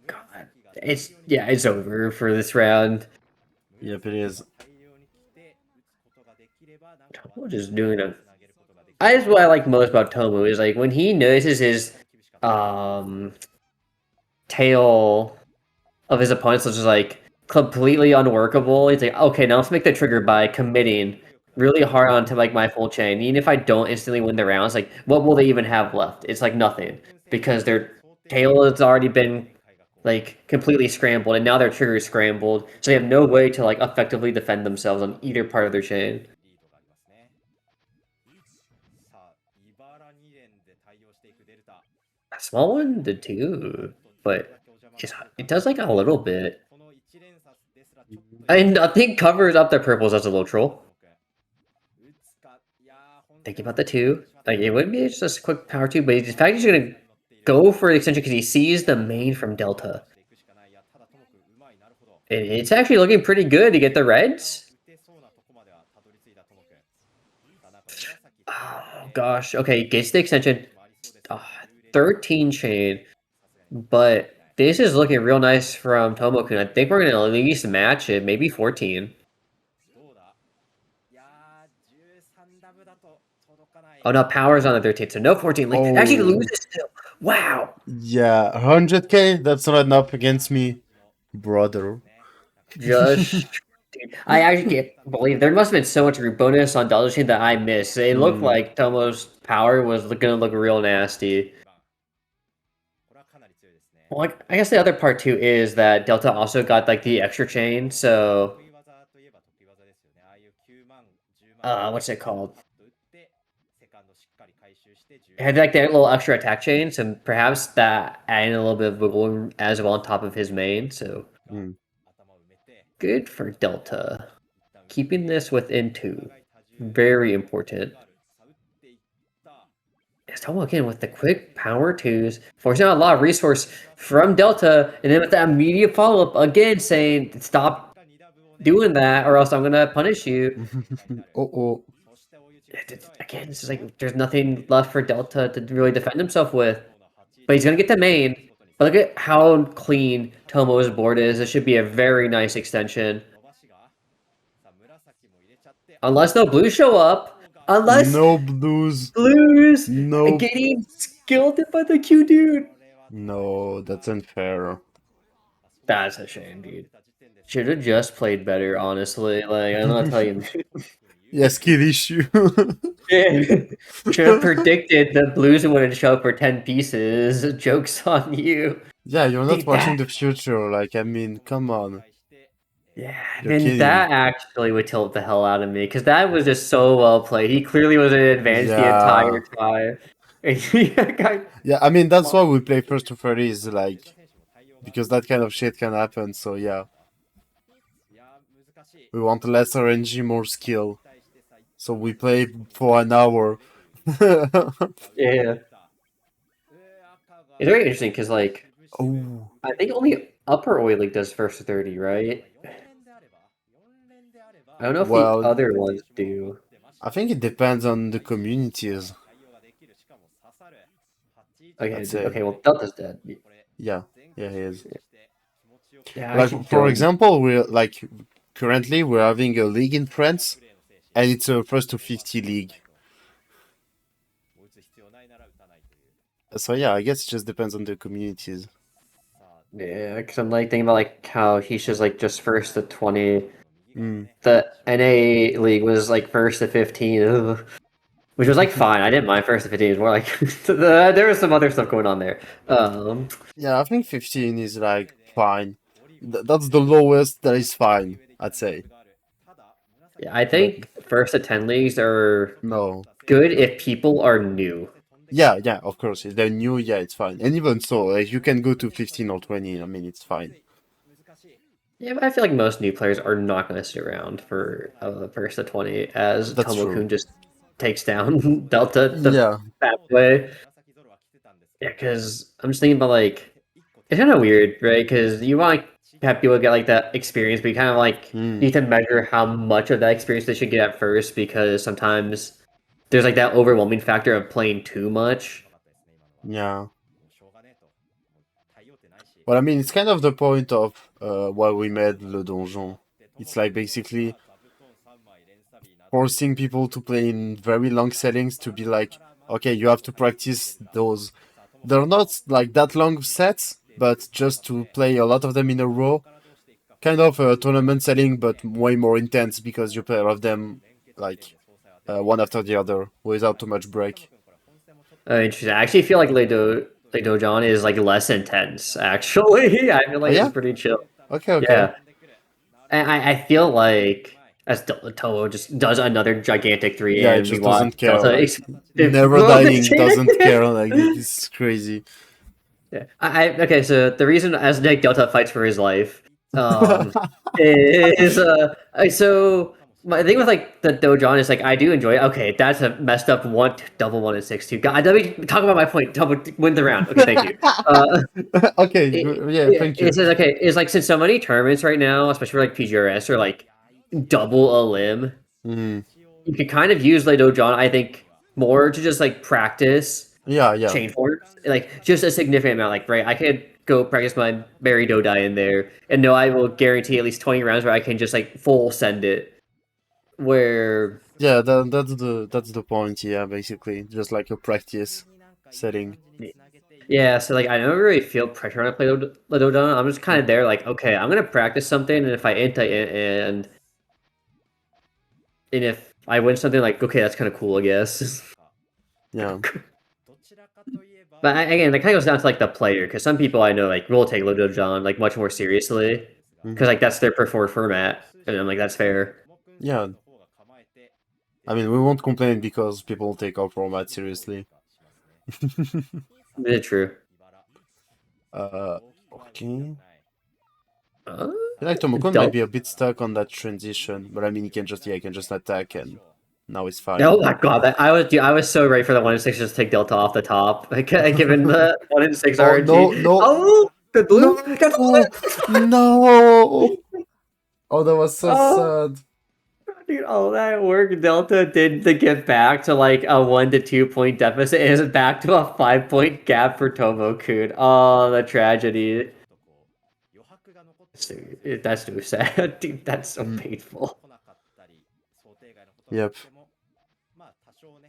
God, it's over for this round. Yep, it is. Tomo just doing a. That's what I like most about Tomo is like when he notices his um tail of his opponents is just like completely unworkable. He's like, okay, now let's make the trigger by committing really hard onto like my full chain. Even if I don't instantly win the rounds, like what will they even have left? It's like nothing because their tail has already been like completely scrambled, and now their trigger is scrambled, so they have no way to like effectively defend themselves on either part of their chain. A small one did too, but just it does like a little bit. And nothing covers up the purples as a low troll. Thinking about the 2. Like, it would be just a quick power 2, but in fact, he's going to go for the extension because he sees the main from Delta. And it's actually looking pretty good to get the reds. Oh, gosh. Okay, gets the extension. 13 chain. But this is looking real nice from Tomo-kun. I think we're going to at least match it, maybe 14. Oh, no, power's on the 13th, so no 14. Like, actually Oh, loses still. Wow. yeah, 100k? That's not enough against me, brother. Just, dude, I actually can't believe there must have been so much bonus on Dollar Chain that I missed. It looked Hmm. like Tomo's power was gonna look real nasty. Well, like, I guess the other part too is that Delta also got like the extra chain, so what's it called? It had like that little extra attack chain, so perhaps that adding a little bit of wiggle room as well on top of his main. So Hmm. good for Delta. Keeping this within 2. Very important. Yes, Tomo again with the quick power 2s, forcing out a lot of resource from Delta, and then with that immediate follow-up again saying, stop doing that or else I'm gonna punish you. Oh. Again, this is like there's nothing left for Delta to really defend himself with. But he's gonna get the main. But look at how clean Tomo's board is. This should be a very nice extension. Unless no blues show up. Unless No blues. blues No. getting skilled by the Q dude. No, that's unfair. That's a shame, dude. Should have just played better, honestly. Like, I'm not telling you. Yes, kid issue. Should have predicted the blues wouldn't show up for 10 pieces. Joke's on you. Yeah, you're not Dude, watching that. the future. Like, I mean, come on. Yeah, You're then kidding. that actually would tilt the hell out of me because that was just so well played. He clearly was in advance the Yeah. entire time. And he got Yeah, I mean, that's why we play first to 30s, like, because that kind of shit can happen, so yeah. We want less RNG, more skill. So we play for an hour. yeah. It's very interesting because like Oh, I think only Upper Oil League does first to 30, right? I don't know if the well, other ones do. I think it depends on the communities, Okay, I'd say. okay, well Delta's dead. Yeah, yeah, he is. Yeah, I Like, actually for don't. example, currently we're having a league in France, and it's a first to 50 league. So yeah, I guess it just depends on the communities. Yeah, because I'm like thinking about like how he's just first to 20. Mm. The NA league was like first to 15, ugh, which was like fine. I didn't mind first to 15. It was more like there was some other stuff going on there. Yeah, I think 15 is like fine. That's the lowest that is fine, I'd say. Yeah, I But think first to 10 leagues are no. good if people are new. Yeah, yeah, of course. If they're new, yeah, it's fine. And even so, like you can go to 15 or 20, I mean, it's fine. Yeah, but I feel like most new players are not going to sit around for first to 20 as That's true. Tomo-kun just takes down Delta the Yeah. fast way. Yeah, because I'm just thinking about like it's kind of weird, right? Because you want to have people get like that experience, but you kind of like Mm. need to measure how much of that experience they should get at first, because sometimes there's like that overwhelming factor of playing too much. Yeah. Well, I mean, it's kind of the point of why we made Le Donjon. It's like basically forcing people to play in very long settings to be like, okay, you have to practice those. They're not like that long sets, but just to play a lot of them in a row. Kind of a tournament setting, but way more intense because you play all of them like one after the other without too much break. Interesting. I actually feel like Leido John is like less intense. Actually, I feel Oh like it's yeah? pretty chill. Okay, okay. Yeah, and I feel like as Toho just does another gigantic three, Yeah, it and we just watch doesn't care. Delta Like never blow up the dying chain. doesn't care. Like this is crazy. Yeah. Okay, so the reason as Nick Delta fights for his life, um, is so my thing with like the Dojon is like I do enjoy it. Okay, that's a messed up one double 1 and 6 2. God, let me talk about my point. Double win the round. Okay, thank you. Okay, yeah, thank you. It says okay. It's like since so many tournaments right now, especially for like PGRS, are like double a limb. Mm. You could kind of use Lado John, I think, more to just like practice Yeah, yeah, chain forms, like just a significant amount. Like, right, I could go practice my Mary Dodai in there, and know I will guarantee at least 20 rounds where I can just like full send it. Where, yeah. That's the point. Yeah, basically, just like a practice setting. yeah, so like I never really feel pressure when I play Lado John. I'm just kind of there, like, okay, I'm gonna practice something, and if I int, I int, and if I win something, like, okay, that's kind of cool, I guess. Yeah. But again, that kind of goes down to like the player, because some people I know like will take Lodo John like much more seriously, Mm. because like that's their preferred format, and I'm like that's fair. Yeah. I mean, we won't complain because people take our format seriously. Is it true? Okay. Uh, I feel like Tomo-kun might Del. be a bit stuck on that transition, but I mean, he can just attack and now it's Oh fine. my god, I was so ready for the 1 and 6 just take Delta off the top, like, given the 1 and 6 Oh no, RNG. no, Oh, the blue, got no, the no! Oh, that was so oh, sad. dude, all that work Delta did to get back to like a 1 to 2 point deficit is back to a 5 point gap for Tomo-kun. Oh, the tragedy. That's too sad, dude. That's so Mm, painful. yep.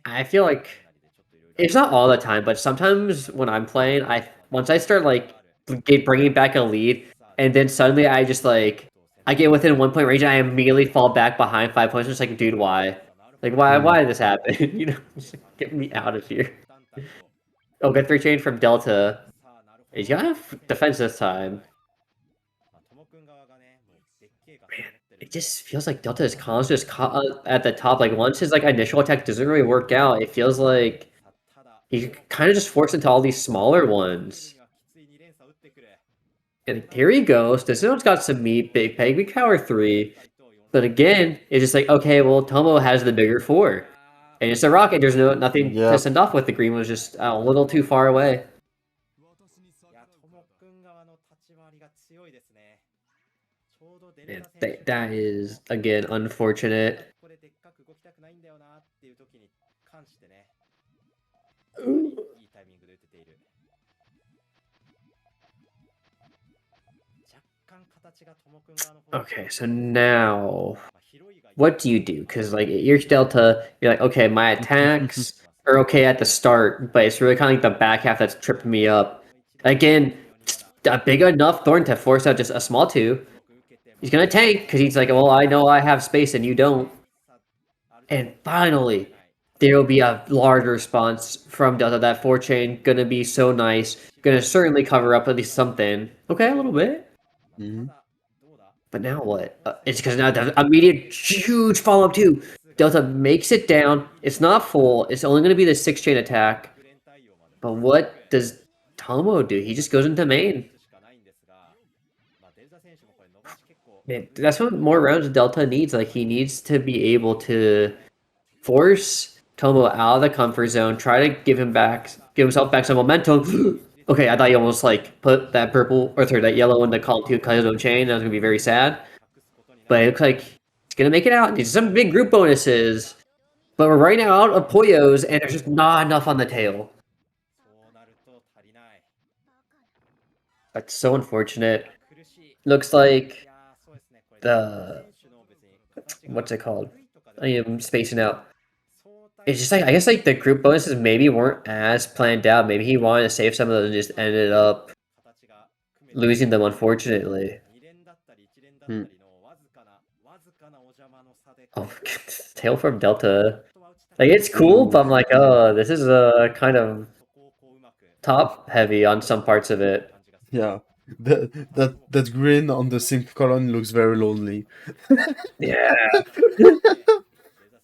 I feel like it's not all the time, but sometimes when I'm playing, I once I start like bringing back a lead, and then suddenly I just like I get within 1 point range, and I immediately fall back behind 5 points. Just like, dude, why? Like, Mm. why did this happen? You know, just get me out of here. Oh, get 3 chain from Delta. He's got defense this time. It just feels like Delta is constantly just caught at the top. Like once his like initial attack doesn't really work out, it feels like he kind of just forced into all these smaller ones. And here he goes. This one's got some meat. Big Peg. We cower 3. But again, it's just like, okay, well, Tomo has the bigger 4. And it's a rocket. There's nothing to Yep. send off with. The green was just a little too far away. Man, that is, again, unfortunate. Okay, so now what do you do? Because like you're Delta, you're like, okay, my attacks are okay at the start, but it's really kind of like the back half that's tripping me up. Again, a big enough Thorn to force out just a small two. He's gonna tank because he's like, well, I know I have space and you don't. And finally, there will be a large response from Delta. That 4 chain gonna be so nice. Gonna certainly cover up at least something. Okay, a little bit. Mhm. But now what? It's because now the immediate huge follow up too. Delta makes it down. It's not full. It's only going to be the 6 chain attack. But what does Tomo do? He just goes into main. Man, that's what more rounds Delta needs. Like he needs to be able to force Tomo out of the comfort zone. Try to give himself back some momentum. Okay, I thought you almost like put that purple or sorry, that yellow into column 2 cut his own chain. That was gonna be very sad. But it looks like he's gonna make it out. There's some big group bonuses. But we're right now out of Poyos, and there's just not enough on the tail. That's so unfortunate. Looks like the what's it called? I am spacing out. It's just like I guess like the group bonuses maybe weren't as planned out. Maybe he wanted to save some of those and just ended up losing them unfortunately. Hmm. Oh, tail from Delta. Like it's cool, Ooh. but I'm like, oh, this is a kind of top heavy on some parts of it. Yeah. That grin on the sync column looks very lonely. Yeah.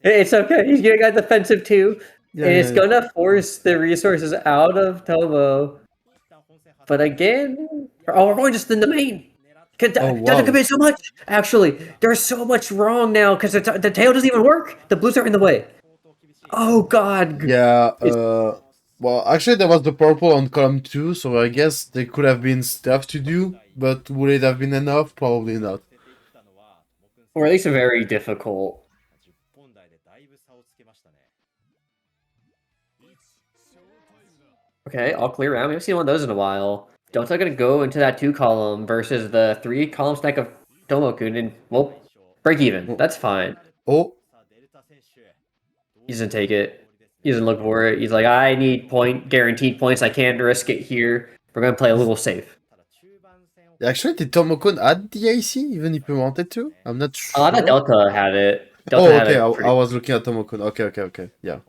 It's okay. He's getting got defensive too. Yeah, And yeah, it's yeah. gonna force the resources out of Tomo. But again, oh, we're going just in the main. Oh Doesn't wow. commit so much. Actually, there's so much wrong now because the tail doesn't even work. The blues are in the way. Oh God. Yeah, It's, well, actually, there was the purple on column 2, so I guess there could have been stuff to do, but would it have been enough? Probably not. or at least very difficult. Okay, all clear round. We haven't seen one of those in a while. Delta gonna go into that 2 column versus the 3 column stack of Tomo-kun and well, break even. Oh, That's fine. oh, He doesn't take it. He doesn't look for it. He's like, I need guaranteed points. I can't risk it here. We're gonna play a little safe. actually, did Tomo-kun add the AC, even if we wanted to? I'm not I thought sure. Delta had it. Delta Oh, had okay, a I pretty was looking at Tomo-kun. Okay, okay, okay. Yeah,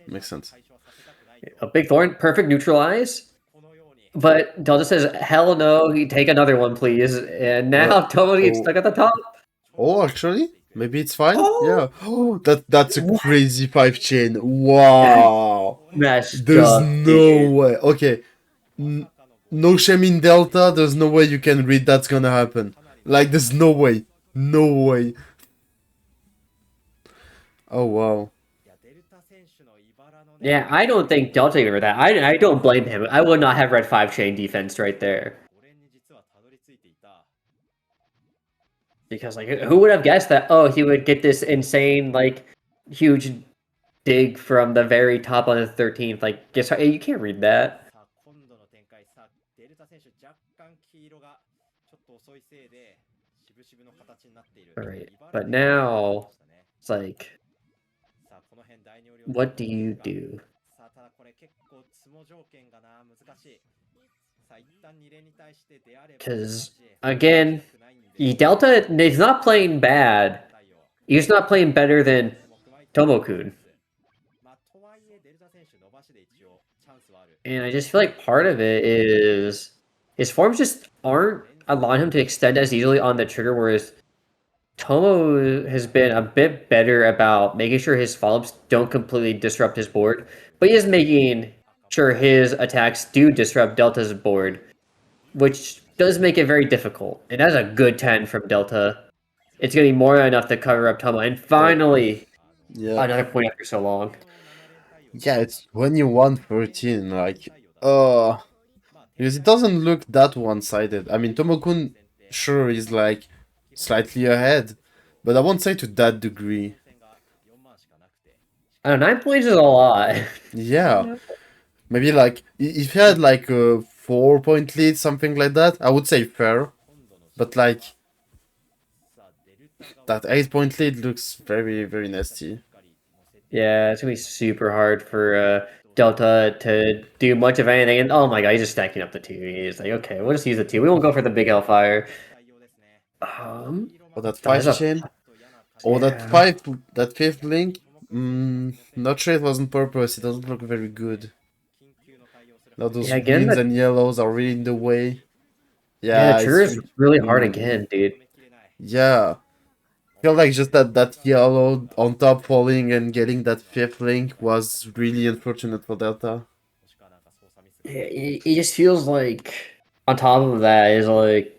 makes sense. a big thorn, perfect neutralize. But Delta says, hell no, he take another one, please. And Uh, now Tomo gets oh, stuck at the top. oh, actually, maybe it's fine. Oh, Yeah. Oh, that's a what? crazy 5 chain. Wow. Messed There's up, no dude. way. Okay, no shame in Delta. There's no way you can read that's gonna happen. Like, there's no way. No way. Oh, wow. Yeah, I don't think Delta even read that. I don't blame him. I would not have read 5 chain defense right there. Because like who would have guessed that oh he would get this insane like huge dig from the very top on the 13th. Like guess what? You can't read that. Alright. But now it's like what do you do? Because again, Delta is not playing bad. He's not playing better than Tomo-kun. And I just feel like part of it is his forms just aren't allowing him to extend as easily on the trigger, whereas Tomo has been a bit better about making sure his follow-ups don't completely disrupt his board, but he is making sure his attacks do disrupt Delta's board, which does make it very difficult. And that's a good 10 from Delta. It's going to be more than enough to cover up Tomo. And Oh, finally, yeah. another point after so long. Yeah, it's 21-13. Like, uh, because it doesn't look that one-sided. I mean, Tomo-kun, sure, is like slightly ahead, but I won't say to that degree. I don't know, 9 points is a lot. Yeah, maybe like if you had like a 4 point lead, something like that, I would say fair. But like that 8 point lead looks very, very nasty. Yeah, it's gonna be super hard for Delta to do much of anything. And oh my god, he's just stacking up the two. He's like, okay, we'll just use the two. We won't go for the big Hellfire. Oh, that That is five a chain. Oh, yeah. that fifth link. Not sure it was on purpose. It doesn't look very good. Now those Yeah, again, greens that and yellows are really in the way. yeah, the Yeah, trigger it's is really hard mm, again, dude. yeah. Feel like just that yellow on top falling and getting that fifth link was really unfortunate for Delta. It just feels like on top of that is like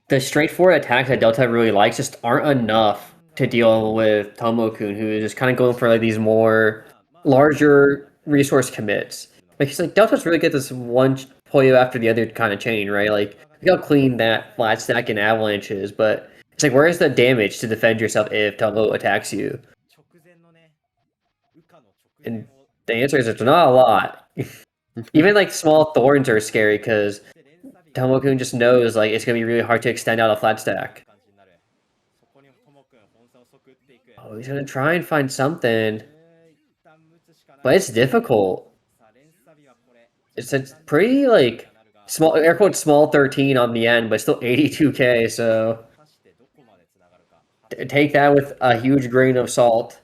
the straightforward attacks that Delta really likes just aren't enough to deal with Tomo-kun, who is just kind of going for like these more larger resource commits. Like he's like Delta's really good at this one Poyo after the other kind of chain, right? Like look how clean that flat stack and avalanche is, but it's like where is the damage to defend yourself if Tomo attacks you? And the answer is it's not a lot. Even like small thorns are scary because Tomo-kun just knows like it's gonna be really hard to extend out a flat stack. Oh, he's gonna try and find something, but it's difficult. It's a pretty like small air quote small 13 on the end, but still 82k. So take that with a huge grain of salt.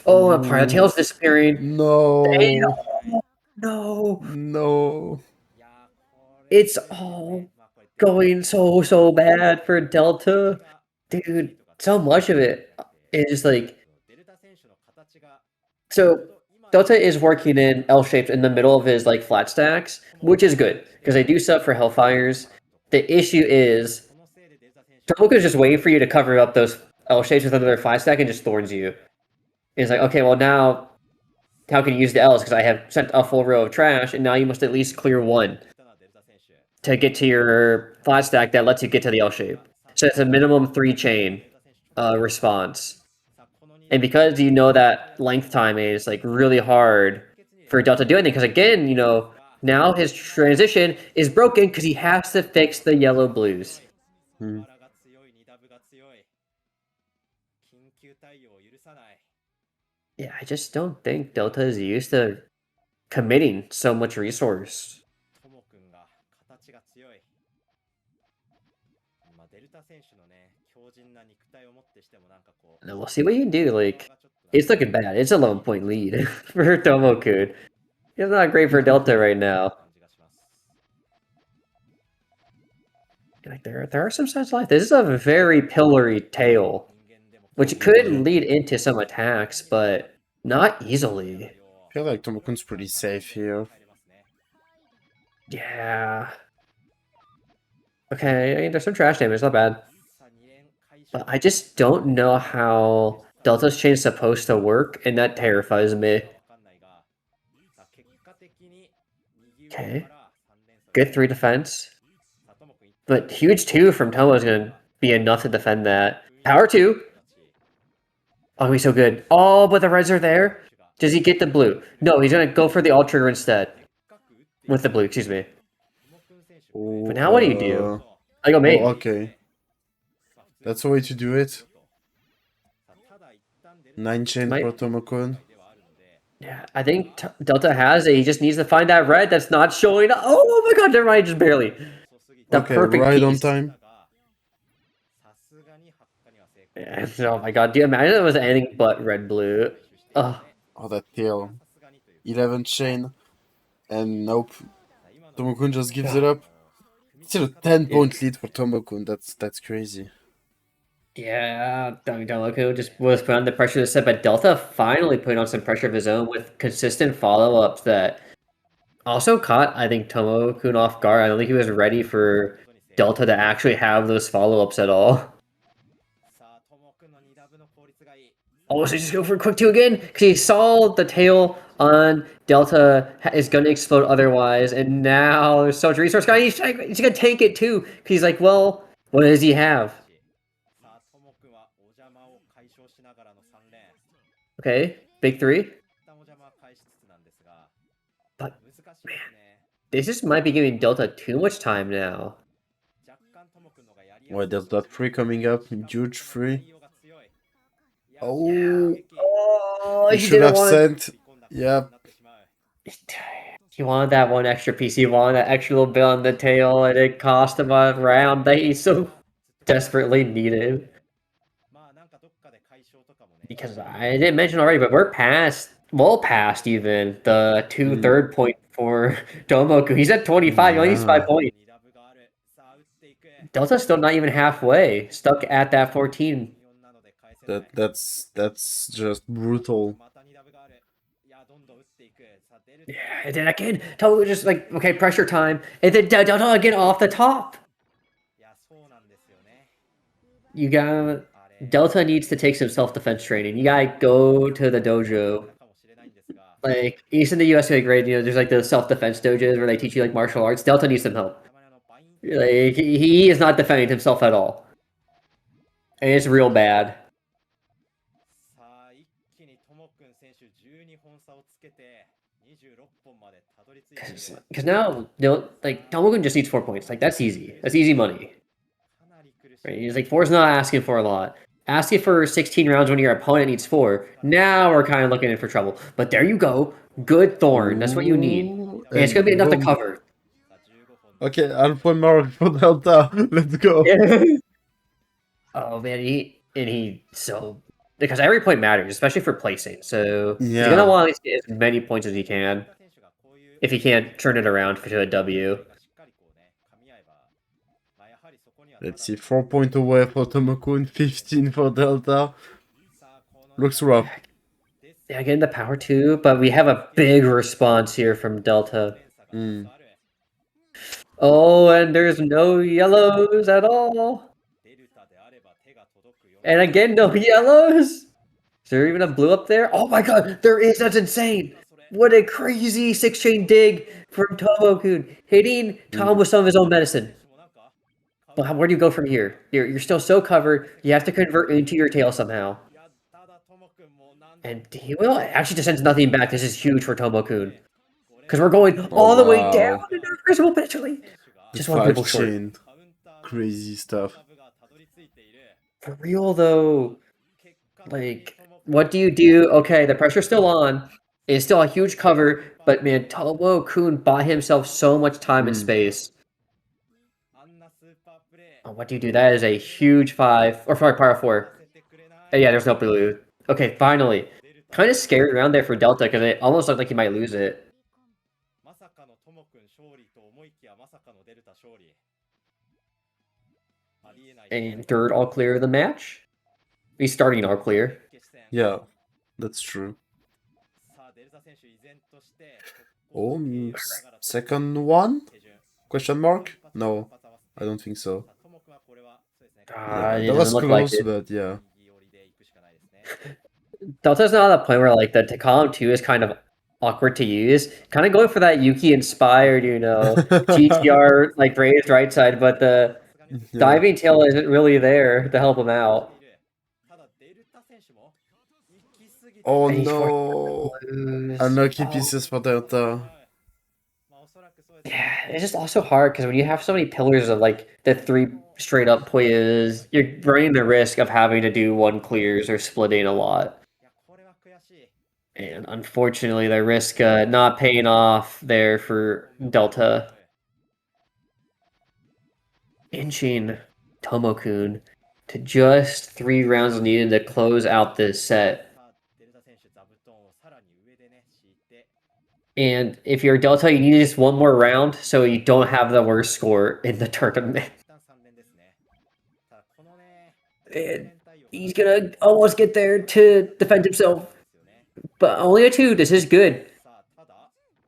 Oh, the Ooh, tail's disappearing. no, Damn, no, no. it's all going so bad for Delta, dude. So much of it is just like so. Delta is working in L shapes in the middle of his like flat stacks, which is good because they do stuff for Hellfires. The issue is Tomoka is just waiting for you to cover up those L shapes with another flat stack and just thorns you. It's like, okay, well now how can you use the L's because I have sent a full row of trash, and now you must at least clear one to get to your flat stack that lets you get to the L shape. So it's a minimum 3 chain response. And because you know that length time is like really hard for Delta to do anything, because again, now his transition is broken because he has to fix the yellow blues. Hmm. Yeah, I just don't think Delta is used to committing so much resource. And then we'll see what you can do. Like, it's looking bad. It's 11-point lead for Tomo-kun. It's not great for Delta right now. Like there are some signs of life. This is a very pillory tail, which could Yeah. lead into some attacks, but not easily. I feel like Tomokun's pretty safe here. Yeah. Okay, I mean, there's some trash damage, not bad. But I just don't know how Delta's chain is supposed to work, and that terrifies me. Okay. Good 3 defense. But huge 2 from Tomo is going to be enough to defend that. Power 2. Oh, he's so good. Oh, but the reds are there. Does he get the blue? No, he's going to go for the alt trigger instead. With the blue, excuse me. Oh, But now what do you do? I go oh, mate. okay. That's the way to do it. 9 chain for Might. Tomokun. Yeah, I think Delta has it. He just needs to find that red that's not showing up. Oh my god, never mind, just barely. The Okay, perfect right on piece. time. Yeah, oh my god, do you imagine it was anything but red blue? Oh, Oh, that tail. 11 chain. And nope. Tomokun just gives it up. Still a 10-point lead for Tomokun. That's crazy. yeah, Dangoku just was put under pressure to set, but Delta finally put on some pressure of his own with consistent follow-ups that also caught, I think, Tomo-kun off guard. I don't think he was ready for Delta to actually have those follow-ups at all. Oh, so just go for a quick 2 again? Because he saw the tail on Delta is going to explode otherwise, and now there's so much resource guy. He's going to tank it too. Because he's like, well, what does he have? Okay, big 3. But, man, this just might be giving Delta too much time now. Wait, there's that free coming up. Huge free. Oh, Oh, he he should didn't have want. sent. Yeah, He wanted that one extra piece. He wanted that extra little bit on the tail, and it cost him a round that he so desperately needed. Because I didn't mention already, but we're past, well past even the two mm, third point for Tomo-kun. He's at 25. He only needs yeah. 5 points. Delta's still not even halfway. Stuck at that 14. That's just brutal. Yeah, and then again, Tomo just like, okay, pressure time. And then Delta again off the top. You got Delta needs to take some self-defense training. You gotta go to the dojo. Like, East in the USA grade, there's like the self-defense dojos where they teach you like martial arts. Delta needs some help. Like, he is not defending himself at all. And it's real bad. Because now, like, Tomo-kun just needs 4 points. Like, that's easy. That's easy money. Right? He's like, four's not asking for a lot. Asking for 16 rounds when your opponent needs 4. Now we're kind of looking in for trouble. But there you go. Good Thorn. That's what you need. Ooh, And it's going to be and enough to boom. cover. Okay, Alpha Mark for Delta. Let's go. Oh man, he so because every point matters, especially for placing. So he's gonna Yeah. want to get as many points as he can if he can't turn it around to a W. Let's see, 4 point away for Tomo-kun, 15 for Delta. Looks rough. Yeah, getting the power too, but we have a big response here from Delta. Mm. Oh, and there's no yellows at all. And again, no yellows. Is there even a blue up there? Oh my god, there is. That's insane. What a crazy 6-chain dig from Tomo-kun, hitting Tom Mm. with some of his own medicine. But where do you go from here? You're still so covered. You have to convert into your tail somehow. And he will actually just sends nothing back. This is huge for Tomo-kun. Because we're going Oh all the way down wow. into Invisible potentially. The Just one 5 purple short. chain. Crazy stuff. For real though, like, what do you do? Okay, the pressure's still on. It's still a huge cover, but man, Tomo-kun bought himself so much time and Mm. space. Oh, what do you do? That is a huge 5. Or sorry, power 4. Yeah, there's no blue. Okay, finally. Kind of scary around there for Delta because it almost looked like he might lose it. And third all clear of the match. He's starting all clear. Yeah, that's true. Oh, second one? Question mark? No, I don't think so. Yeah, It that doesn't was look like close, it. but yeah. Delta's not at the point where like the column 2 is kind of awkward to use. Kind of going for that Yuki inspired, GTR like raised right side, but the Yeah. diving tail isn't really there to help him out. Oh And he's forced no! to lose. Unlucky Oh, pieces for Delta. yeah, it's just also hard because when you have so many pillars of like the 3 straight up poyas, you're running the risk of having to do 1 clears or splitting a lot. And unfortunately, the risk not paying off there for Delta. Inching Tomo-kun to just 3 rounds needed to close out this set. And if you're Delta, you need just 1 more round so you don't have the worst score in the tournament. And he's gonna almost get there to defend himself. But only a 2. This is good.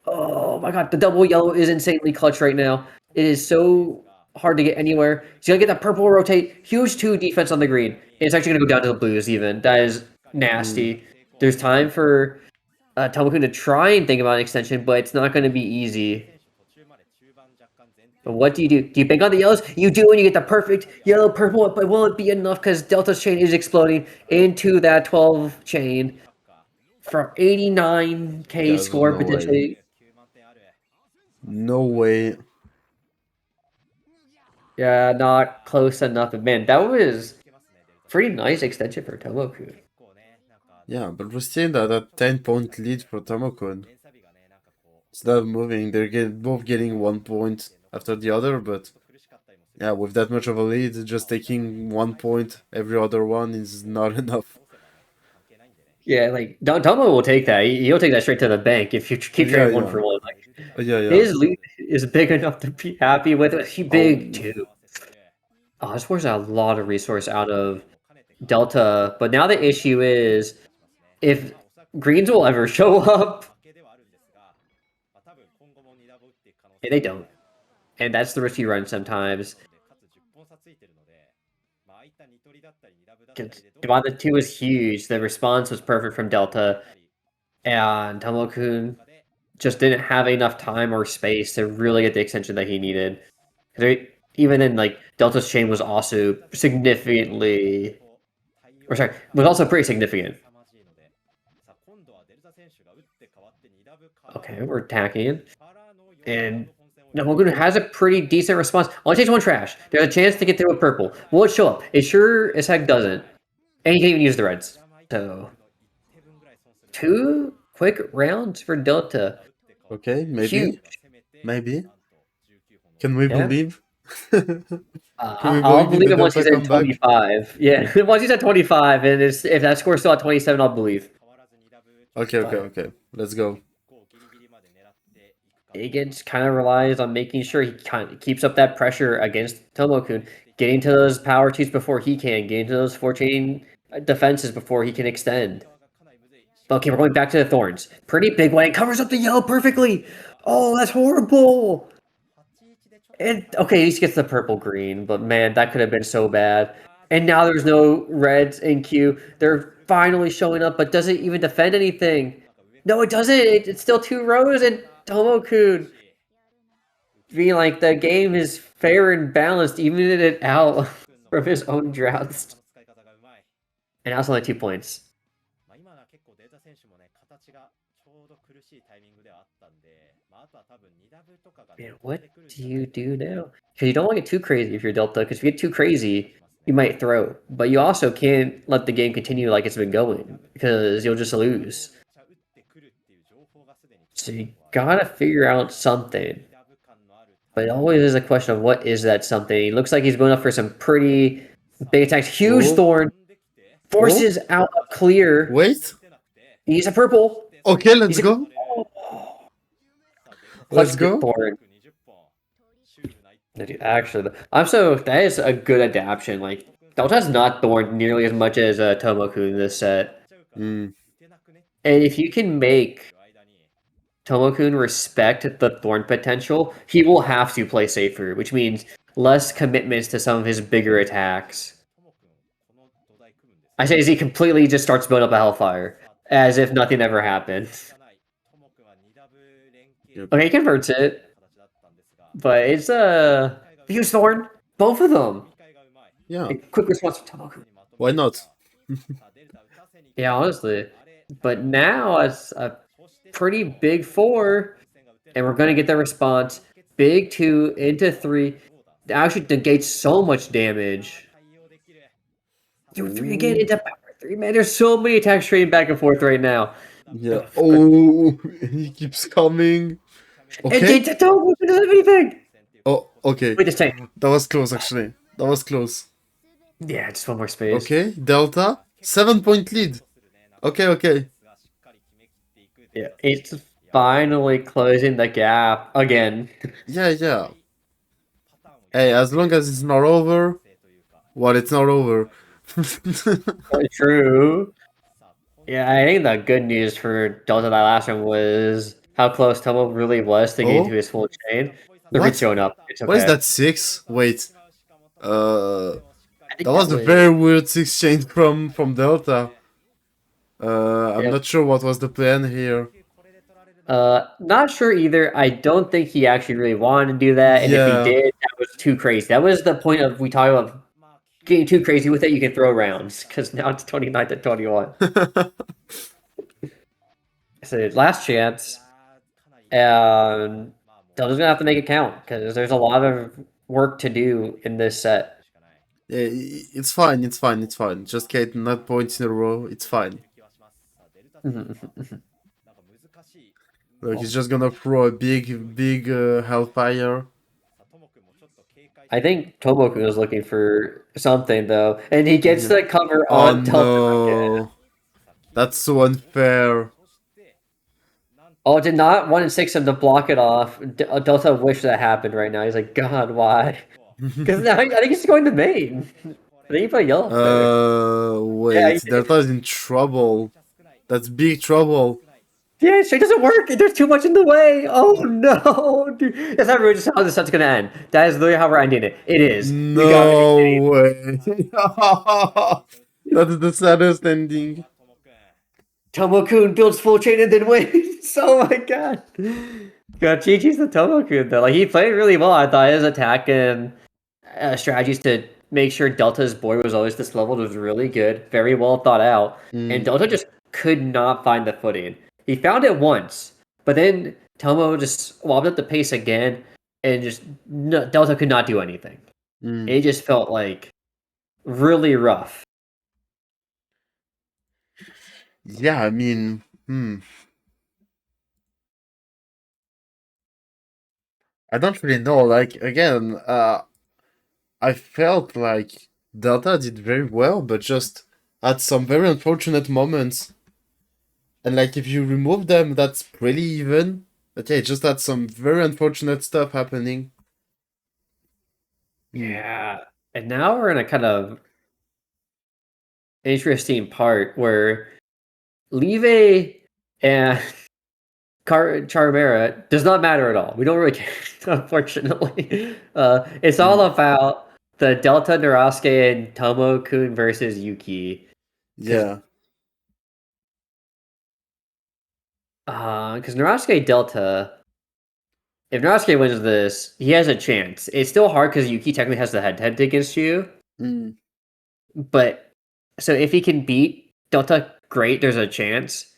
Oh my god, the double yellow is insanely clutch right now. It is so hard to get anywhere. He's gonna get that purple rotate. Huge 2 defense on the green. And it's actually gonna go down to the blues even. That is Mm. nasty. There's time for Tomo-kun to try and think about an extension, but it's not gonna be easy. But what do you do? Do you bank on the yellows? You do, and you get the perfect yellow purple, but will it be enough because Delta's chain is exploding into that 12 chain for 89k There's score no way. potentially? No way. Yeah, not close enough. But man, that was pretty nice extension for Tomo-kun. Yeah, but we're still at a 10-point lead for Tomo-kun. It's not moving. Both getting 1 point after the other, but yeah, with that much of a lead, just taking 1 point every other one is not enough. Yeah, like Tomo will take that. He'll take that straight to the bank if you keep Yeah, trading one yeah. for one. Like Yeah, yeah. his lead is big enough to be happy with it. He big Oh, too. Oh, this forces a lot of resource out of Delta. But now the issue is if Greens will ever show up, and they don't. And that's the risk you run sometimes. While the two was huge, the response was perfect from Delta, and Tomo-kun just didn't have enough time or space to really get the extension that he needed. Even then, like Delta's chain was also significantly, or sorry, was also pretty significant. Okay, we're attacking, and Tomo-kun has a pretty decent response. Only takes one trash. There's a chance to get through a purple. Will it show up? It sure as heck doesn't. And he can't even use the reds. So 2 quick rounds for Delta. okay, Huge. maybe. Maybe. Can we Yeah. believe? Can we I'll believe in believe the it once Delta he's at comeback? 25. Yeah, once he's at 25, and if that score's still at 27, I'll believe. Okay, okay, But okay. Let's go. Higgins kind of relies on making sure he kind of keeps up that pressure against Tomo-kun, getting to those power twos before he can, getting to those 14 defenses before he can extend. But okay, we're going back to the thorns. Pretty big one. It covers up the yellow perfectly. Oh, that's horrible. And okay, at least gets the purple green, but man, that could have been so bad. And now there's no reds in queue. They're finally showing up, but does it even defend anything? No, it doesn't. It's still 2 rows, and Tomo-kun being like the game is fair and balanced, even it out from his own droughts. And now it's only 2 points. Man, what do you do now? Because you don't want to get too crazy if you're Delta, because if you get too crazy, you might throw. But you also can't let the game continue like it's been going, because you'll just lose. So you gotta figure out something. But it always is a question of what is that something. He looks like he's going up for some pretty big attacks. Huge Oh, thorn oh, forces out a clear. wait. He's a purple. Okay, let's He's a go. Let's clutch go. thorn. No, dude, actually, that is a good adaptation. Like Delta's not thorned nearly as much as Tomo-kun in this set, Mm, and if you can make Tomo-kun respect the thorn potential, he will have to play safer, which means less commitments to some of his bigger attacks. I say as he completely just starts building up a Hellfire, as if nothing ever happened. yep. Okay, he converts it, but it's a huge thorn, both of them. Yeah, A quick response from Tomo-kun. why not? Yeah, honestly. But now it's a pretty big 4, and we're going to get the response. Big 2 into 3. That actually negates so much damage. Through 3 again Ooh, into power 3. Man, there's so many attacks trading back and forth right now. yeah. Oh, he keeps coming. And Okay. Tomo doesn't have anything. Oh, okay. Wait, this tank. That was close, actually. That was close. Yeah, just one more space. Okay, Delta. 7-point lead. Okay, okay. Yeah, it's finally closing the gap again. Yeah, yeah. Hey, as long as it's not over, well, it's not over. True. Yeah, I think the good news for Delta that last one was how close Tomo really was to getting to Oh, his full chain. The reach what? showing up. It's Why is okay. that 6? Wait. Uh, I think that that was a was very weird 6 change from Delta. I'm yeah. not sure what was the plan here. Not sure either. I don't think he actually really wanted to do that, and if he Yeah. did, that was too crazy. That was the point of we talk about getting too crazy with it. You can throw rounds because now it's 29 to 21. So last chance, and Delta's gonna have to make it count because there's a lot of work to do in this set. Yeah, it's fine, it's fine, it's fine. Just get not points in a row, it's fine. Like he's just gonna throw a big hellfire. I think Tomo-kun is looking for something though, and he gets Yeah. the cover Oh on Delta again. no, that's so unfair. Oh, did not 1 and 6 him to block it off. Delta wish that happened right now. He's like, God, why? Because now I think he's going to main. I think he put yellow up there. Yeah, he Wait, did. Delta's in trouble. That's big trouble. Yeah, it doesn't work. There's too much in the way. Oh no, dude. That's not really just how the set's gonna end. That is literally how we're ending it. It is. You gotta be kidding. No way. That's the saddest ending. Tomo-kun builds full chain and then wins. Oh my god. God, GG's the Tomo-kun though. Like he played really well. I thought his attack and strategies to make sure Delta's board was always this level was really good. Very well thought out. And Mm, Delta just could not find the footing. He found it once, but then Tomo just wobbed up the pace again, and just Delta could not do anything. mm. It just felt like really rough. Yeah, I mean, I don't really know. Like again, I felt like Delta did very well, but just at some very unfortunate moments. And like if you remove them, that's pretty even. But yeah, it just had some very unfortunate stuff happening. Mm. Yeah, and now we're in a kind of interesting part where Live and Charmera does not matter at all. We don't really care, unfortunately. It's all Mm. about the Delta Narasuke and Tomo-kun versus Yuki. Yeah. Because Narasuke Delta, if Narasuke wins this, he has a chance. It's still hard because Yuki technically has the head-to-head against you. Mm. But so if he can beat Delta, great, there's a chance.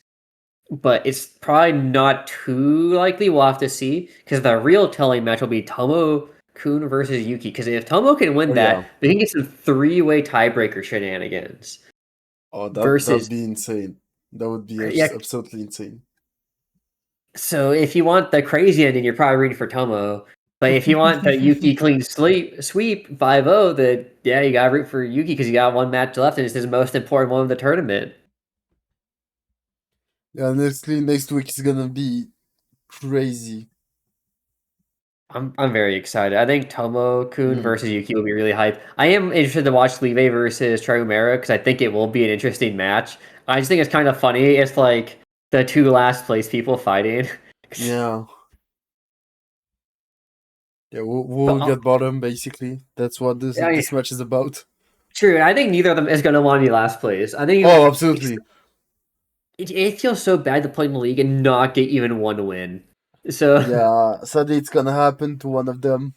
But it's probably not too likely. We'll have to see. Because the real telling match will be Tomo-kun versus Yuki. Because if Tomo can win Oh yeah. that, we can get some three-way tiebreaker shenanigans. Oh, that'd Versus, be insane. That would be yeah. absolutely insane. So if you want the crazy ending, you're probably rooting for Tomo. But if you want the Yuki clean sweep 5-0, then yeah, you gotta root for Yuki because you got one match left and it's his most important one of the tournament. Yeah, honestly, next week is gonna be crazy. I'm very excited. I think Tomo-kun Mm. versus Yuki will be really hype. I am interested to watch Live versus Triumera because I think it will be an interesting match. I just think it's kind of funny. It's like the two last place people fighting. Yeah. Yeah, But we'll get bottom basically. That's what yeah, this match is about. true. And I think neither of them is going to want to be last place. I think Oh, absolutely. it feels so bad to play in the league and not get even one win. So, Yeah, sadly it's gonna happen to one of them.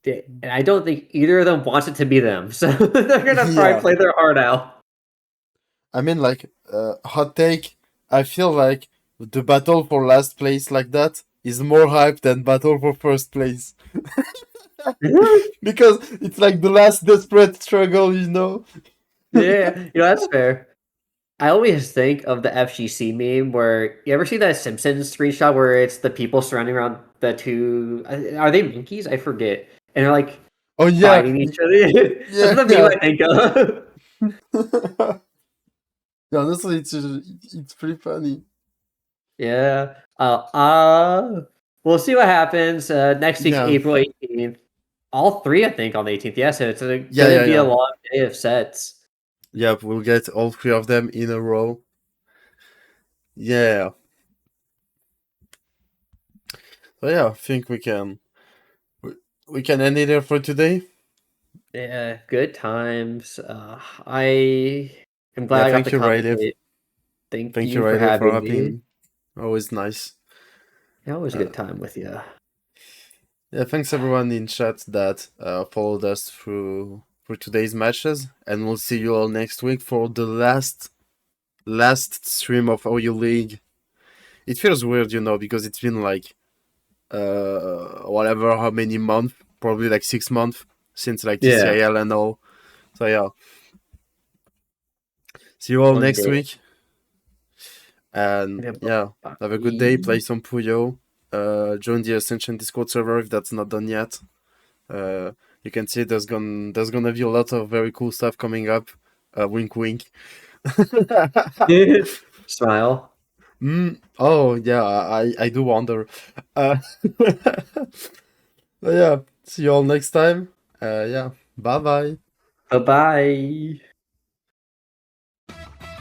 and I don't think either of them wants it to be them. So they're gonna probably Yeah. play their heart out. I mean, like, hot take. I feel like the battle for last place like that is more hype than battle for first place because it's like the last desperate struggle, you know. Yeah, that's fair. I always think of the FGC meme where you ever see that Simpsons screenshot where it's the people surrounding around the two. Are they monkeys? I forget. And they're like Oh yeah, fighting each other. That's yeah, the meme yeah. I think of. Yeah, honestly, it's pretty funny. Yeah. We'll see what happens. Next week's Yeah, April 18th. All three, I think, on the 18th. Yeah, so it's yeah, gonna yeah, be a yeah. long day of sets. Yeah, we'll get all three of them in a row. Yeah. So yeah, I think we, we can end it there for today. Yeah, good times. I am glad Yeah, I got thank to you, Riley. commentate. Thank Thank you, you for Riley, for having me. having. Always nice. Yeah, it was a Uh, good time with you. yeah, thanks everyone in chat that followed us through today's matches, and we'll see you all next week for the last stream of OU League. It feels weird, you know, because it's been like whatever how many months, probably like 6 months since like Yeah, TCIL and all. So yeah, see you all one next day. week. And Yeah, yeah, have a good day. Play some Puyo. Join the Ascension Discord server if that's not done yet. Uh, you can see there's gonna be a lot of very cool stuff coming up. Wink, wink. Smile. Oh yeah, I do wonder. Uh, yeah, see you all next time. Yeah, bye bye. Bye bye.